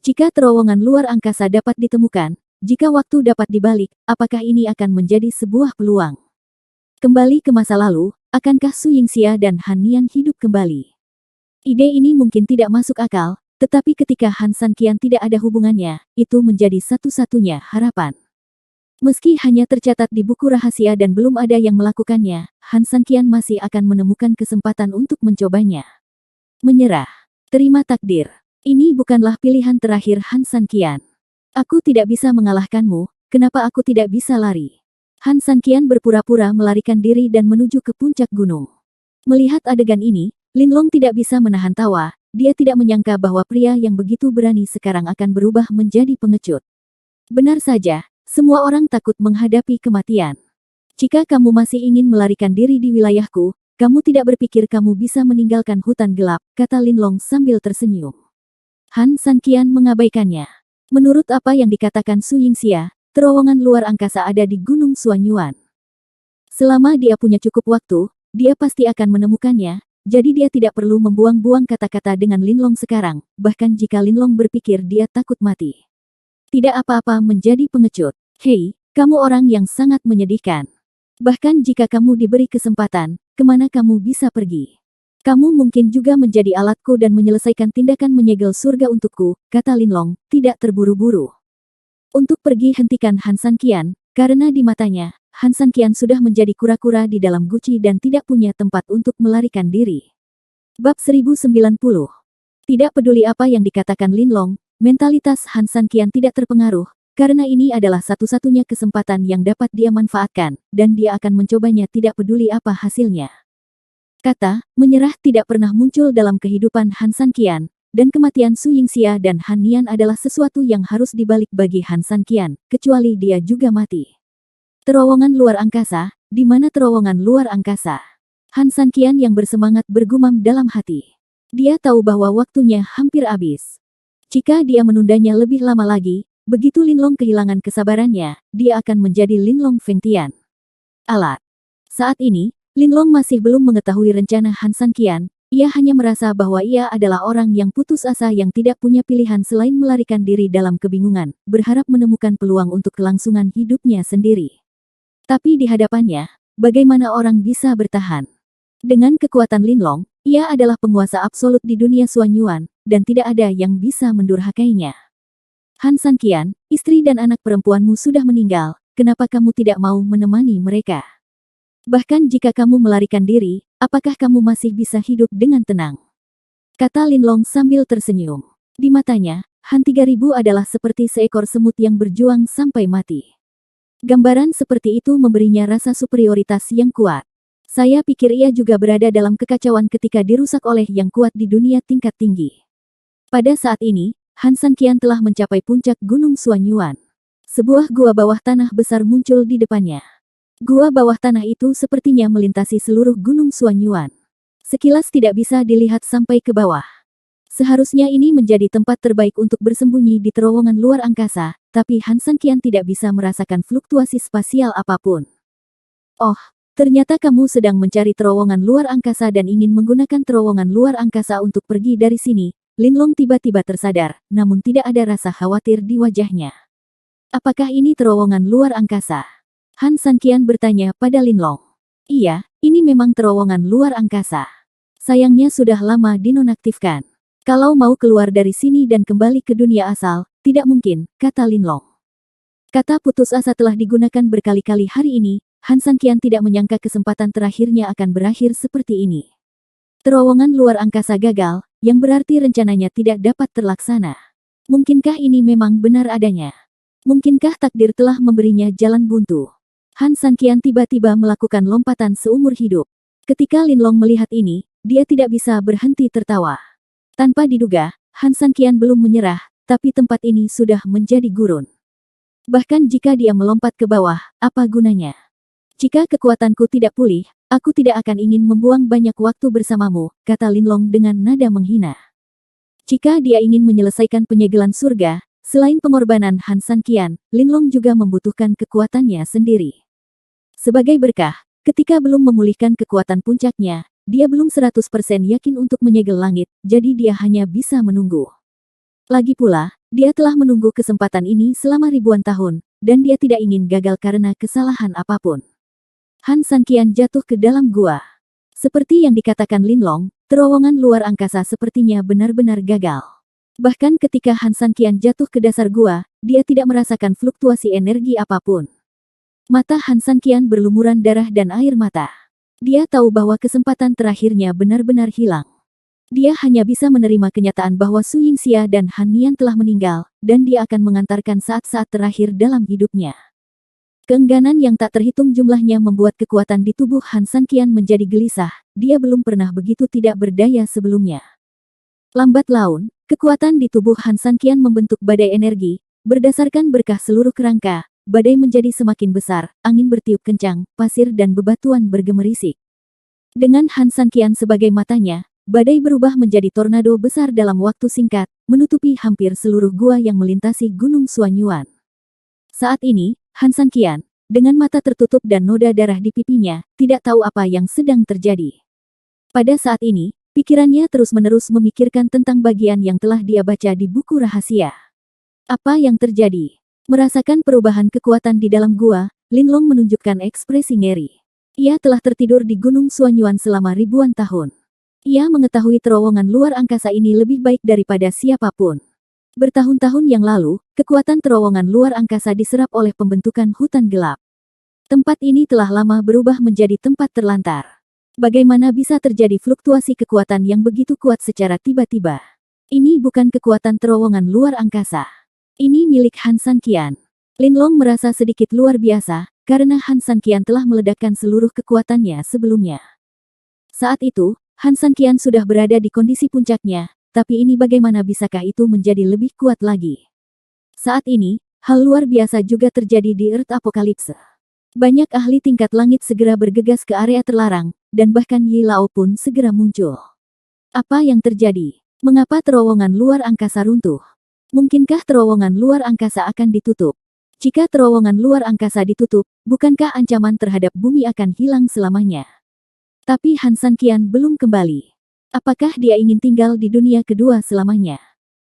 Jika terowongan luar angkasa dapat ditemukan, jika waktu dapat dibalik, apakah ini akan menjadi sebuah peluang? Kembali ke masa lalu, akankah Su Yingxia dan Han Nian hidup kembali? Ide ini mungkin tidak masuk akal, tetapi ketika Han Sanqian tidak ada hubungannya, itu menjadi satu-satunya harapan. Meski hanya tercatat di buku rahasia dan belum ada yang melakukannya, Han Sanqian masih akan menemukan kesempatan untuk mencobanya. Menyerah. Terima takdir. Ini bukanlah pilihan terakhir Han Sanqian. Aku tidak bisa mengalahkanmu, kenapa aku tidak bisa lari? Han Sanqian berpura-pura melarikan diri dan menuju ke puncak gunung. Melihat adegan ini, Linlong tidak bisa menahan tawa, dia tidak menyangka bahwa pria yang begitu berani sekarang akan berubah menjadi pengecut. Benar saja. Semua orang takut menghadapi kematian. Jika kamu masih ingin melarikan diri di wilayahku, kamu tidak berpikir kamu bisa meninggalkan hutan gelap, kata Linlong sambil tersenyum. Han Sanqian mengabaikannya. Menurut apa yang dikatakan Su Yingxia, terowongan luar angkasa ada di Gunung Suanyuan. Selama dia punya cukup waktu, dia pasti akan menemukannya, jadi dia tidak perlu membuang-buang kata-kata dengan Linlong sekarang, bahkan jika Linlong berpikir dia takut mati. Tidak apa-apa menjadi pengecut. Hei, kamu orang yang sangat menyedihkan. Bahkan jika kamu diberi kesempatan, kemana kamu bisa pergi? Kamu mungkin juga menjadi alatku dan menyelesaikan tindakan menyegel surga untukku, kata Linlong, tidak terburu-buru. Untuk pergi hentikan Han Sanqian, karena di matanya, Han Sanqian sudah menjadi kura-kura di dalam guci dan tidak punya tempat untuk melarikan diri. Bab 1090. Tidak peduli apa yang dikatakan Linlong, mentalitas Han Sanqian tidak terpengaruh, karena ini adalah satu-satunya kesempatan yang dapat dia manfaatkan, dan dia akan mencobanya tidak peduli apa hasilnya. Kata, menyerah tidak pernah muncul dalam kehidupan Han Sanqian, dan kematian Su Yingxia dan Han Nian adalah sesuatu yang harus dibalik bagi Han Sanqian, kecuali dia juga mati. Terowongan luar angkasa, di mana terowongan luar angkasa? Han Sanqian yang bersemangat bergumam dalam hati. Dia tahu bahwa waktunya hampir habis. Jika dia menundanya lebih lama lagi, begitu Linlong kehilangan kesabarannya, dia akan menjadi Linlong Fengtian. Alat. Saat ini, Linlong masih belum mengetahui rencana Han Sanqian, Ia hanya merasa bahwa ia adalah orang yang putus asa yang tidak punya pilihan selain melarikan diri dalam kebingungan, berharap menemukan peluang untuk kelangsungan hidupnya sendiri. Tapi di hadapannya, bagaimana orang bisa bertahan? Dengan kekuatan Linlong, ia adalah penguasa absolut di dunia Suanyuan, dan tidak ada yang bisa mendurhakainya. Han Sanqian, istri dan anak perempuanmu sudah meninggal, kenapa kamu tidak mau menemani mereka? Bahkan jika kamu melarikan diri, apakah kamu masih bisa hidup dengan tenang? Kata Linlong sambil tersenyum. Di matanya, Han 3000 adalah seperti seekor semut yang berjuang sampai mati. Gambaran seperti itu memberinya rasa superioritas yang kuat. Saya pikir ia juga berada dalam kekacauan ketika dirusak oleh yang kuat di dunia tingkat tinggi. Pada saat ini, Han Sanqian telah mencapai puncak Gunung Suanyuan. Sebuah gua bawah tanah besar muncul di depannya. Gua bawah tanah itu sepertinya melintasi seluruh Gunung Suanyuan. Sekilas tidak bisa dilihat sampai ke bawah. Seharusnya ini menjadi tempat terbaik untuk bersembunyi di terowongan luar angkasa, tapi Han Sanqian tidak bisa merasakan fluktuasi spasial apapun. Oh, ternyata kamu sedang mencari terowongan luar angkasa dan ingin menggunakan terowongan luar angkasa untuk pergi dari sini. Linlong tiba-tiba tersadar, namun tidak ada rasa khawatir di wajahnya. Apakah ini terowongan luar angkasa? Han Sanqian bertanya pada Linlong. Iya, ini memang terowongan luar angkasa. Sayangnya sudah lama dinonaktifkan. Kalau mau keluar dari sini dan kembali ke dunia asal, tidak mungkin, kata Linlong. Kata putus asa telah digunakan berkali-kali hari ini, Han Sanqian tidak menyangka kesempatan terakhirnya akan berakhir seperti ini. Terowongan luar angkasa gagal, yang berarti rencananya tidak dapat terlaksana. Mungkinkah ini memang benar adanya? Mungkinkah takdir telah memberinya jalan buntu? Han Sanqian tiba-tiba melakukan lompatan seumur hidup. Ketika Linlong melihat ini, dia tidak bisa berhenti tertawa. Tanpa diduga, Han Sanqian belum menyerah, tapi tempat ini sudah menjadi gurun. Bahkan jika dia melompat ke bawah, apa gunanya? Jika kekuatanku tidak pulih, aku tidak akan ingin membuang banyak waktu bersamamu, kata Linlong dengan nada menghina. Jika dia ingin menyelesaikan penyegelan surga, selain pengorbanan Han Sanqian, Linlong juga membutuhkan kekuatannya sendiri. Sebagai berkah, ketika belum memulihkan kekuatan puncaknya, dia belum 100% yakin untuk menyegel langit, jadi dia hanya bisa menunggu. Lagi pula, dia telah menunggu kesempatan ini selama ribuan tahun, dan dia tidak ingin gagal karena kesalahan apapun. Han Sanqian jatuh ke dalam gua. Seperti yang dikatakan Linlong, terowongan luar angkasa sepertinya benar-benar gagal. Bahkan ketika Han Sanqian jatuh ke dasar gua, dia tidak merasakan fluktuasi energi apapun. Mata Han Sanqian berlumuran darah dan air mata. Dia tahu bahwa kesempatan terakhirnya benar-benar hilang. Dia hanya bisa menerima kenyataan bahwa Su Yingxia dan Han Nian telah meninggal, dan dia akan mengantarkan saat-saat terakhir dalam hidupnya. Keengganan yang tak terhitung jumlahnya membuat kekuatan di tubuh Han Sanqian menjadi gelisah, dia belum pernah begitu tidak berdaya sebelumnya. Lambat laun, kekuatan di tubuh Han Sanqian membentuk badai energi, berdasarkan berkah seluruh kerangka. Badai menjadi semakin besar, angin bertiup kencang, pasir dan bebatuan bergemerisik. Dengan Han Sanqian sebagai matanya, badai berubah menjadi tornado besar dalam waktu singkat, menutupi hampir seluruh gua yang melintasi Gunung Suanyuan. Saat ini, Han Sanqian, dengan mata tertutup dan noda darah di pipinya, tidak tahu apa yang sedang terjadi. Pada saat ini, pikirannya terus-menerus memikirkan tentang bagian yang telah dia baca di buku rahasia. Apa yang terjadi? Merasakan perubahan kekuatan di dalam gua, Linlong menunjukkan ekspresi ngeri. Ia telah tertidur di Gunung Suanyuan selama ribuan tahun. Ia mengetahui terowongan luar angkasa ini lebih baik daripada siapapun. Bertahun-tahun yang lalu, kekuatan terowongan luar angkasa diserap oleh pembentukan hutan gelap. Tempat ini telah lama berubah menjadi tempat terlantar. Bagaimana bisa terjadi fluktuasi kekuatan yang begitu kuat secara tiba-tiba? Ini bukan kekuatan terowongan luar angkasa. Ini milik Han Sanqian. Linlong merasa sedikit luar biasa, karena Han Sanqian telah meledakkan seluruh kekuatannya sebelumnya. Saat itu, Han Sanqian sudah berada di kondisi puncaknya, tapi ini bagaimana bisakah itu menjadi lebih kuat lagi? Saat ini, hal luar biasa juga terjadi di Earth Apocalypse. Banyak ahli tingkat langit segera bergegas ke area terlarang, dan bahkan Yi Lao pun segera muncul. Apa yang terjadi? Mengapa terowongan luar angkasa runtuh? Mungkinkah terowongan luar angkasa akan ditutup? Jika terowongan luar angkasa ditutup, bukankah ancaman terhadap bumi akan hilang selamanya? Tapi Han Sanqian belum kembali. Apakah dia ingin tinggal di dunia kedua selamanya?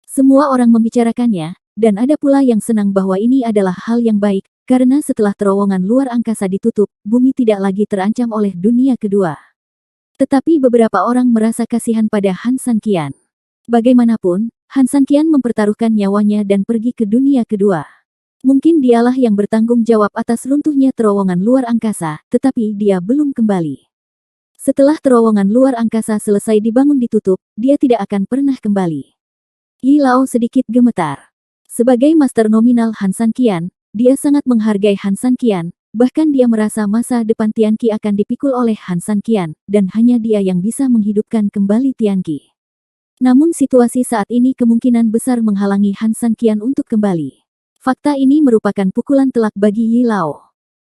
Semua orang membicarakannya, dan ada pula yang senang bahwa ini adalah hal yang baik, karena setelah terowongan luar angkasa ditutup, bumi tidak lagi terancam oleh dunia kedua. Tetapi beberapa orang merasa kasihan pada Han Sanqian. Bagaimanapun, Han Sanqian mempertaruhkan nyawanya dan pergi ke dunia kedua. Mungkin dialah yang bertanggung jawab atas runtuhnya terowongan luar angkasa, tetapi dia belum kembali. Setelah terowongan luar angkasa selesai dibangun ditutup, dia tidak akan pernah kembali. Yi Lao sedikit gemetar. Sebagai master nominal Han Sanqian, dia sangat menghargai Han Sanqian, bahkan dia merasa masa depan Tianqi akan dipikul oleh Han Sanqian, dan hanya dia yang bisa menghidupkan kembali Tianqi. Namun situasi saat ini kemungkinan besar menghalangi Han Sanqian untuk kembali. Fakta ini merupakan pukulan telak bagi Yi Lao.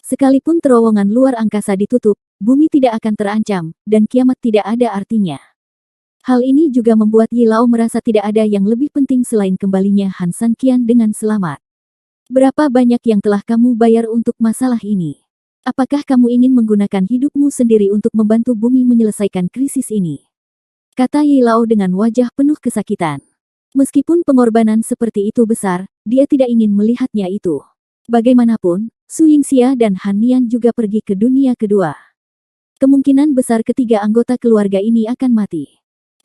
Sekalipun terowongan luar angkasa ditutup, bumi tidak akan terancam, dan kiamat tidak ada artinya. Hal ini juga membuat Yi Lao merasa tidak ada yang lebih penting selain kembalinya Han Sanqian dengan selamat. Berapa banyak yang telah kamu bayar untuk masalah ini? Apakah kamu ingin menggunakan hidupmu sendiri untuk membantu bumi menyelesaikan krisis ini? Kata Yi Lao dengan wajah penuh kesakitan. Meskipun pengorbanan seperti itu besar, dia tidak ingin melihatnya itu. Bagaimanapun, Su Yingxia dan Han Nian juga pergi ke dunia kedua. Kemungkinan besar ketiga anggota keluarga ini akan mati.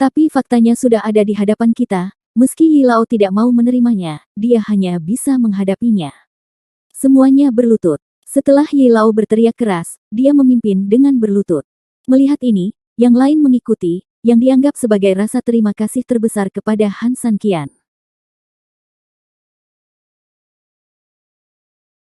Tapi faktanya sudah ada di hadapan kita, meski Yi Lao tidak mau menerimanya, dia hanya bisa menghadapinya. Semuanya berlutut. Setelah Yi Lao berteriak keras, dia memimpin dengan berlutut. Melihat ini, yang lain mengikuti, yang dianggap sebagai rasa terima kasih terbesar kepada Han Sanqian.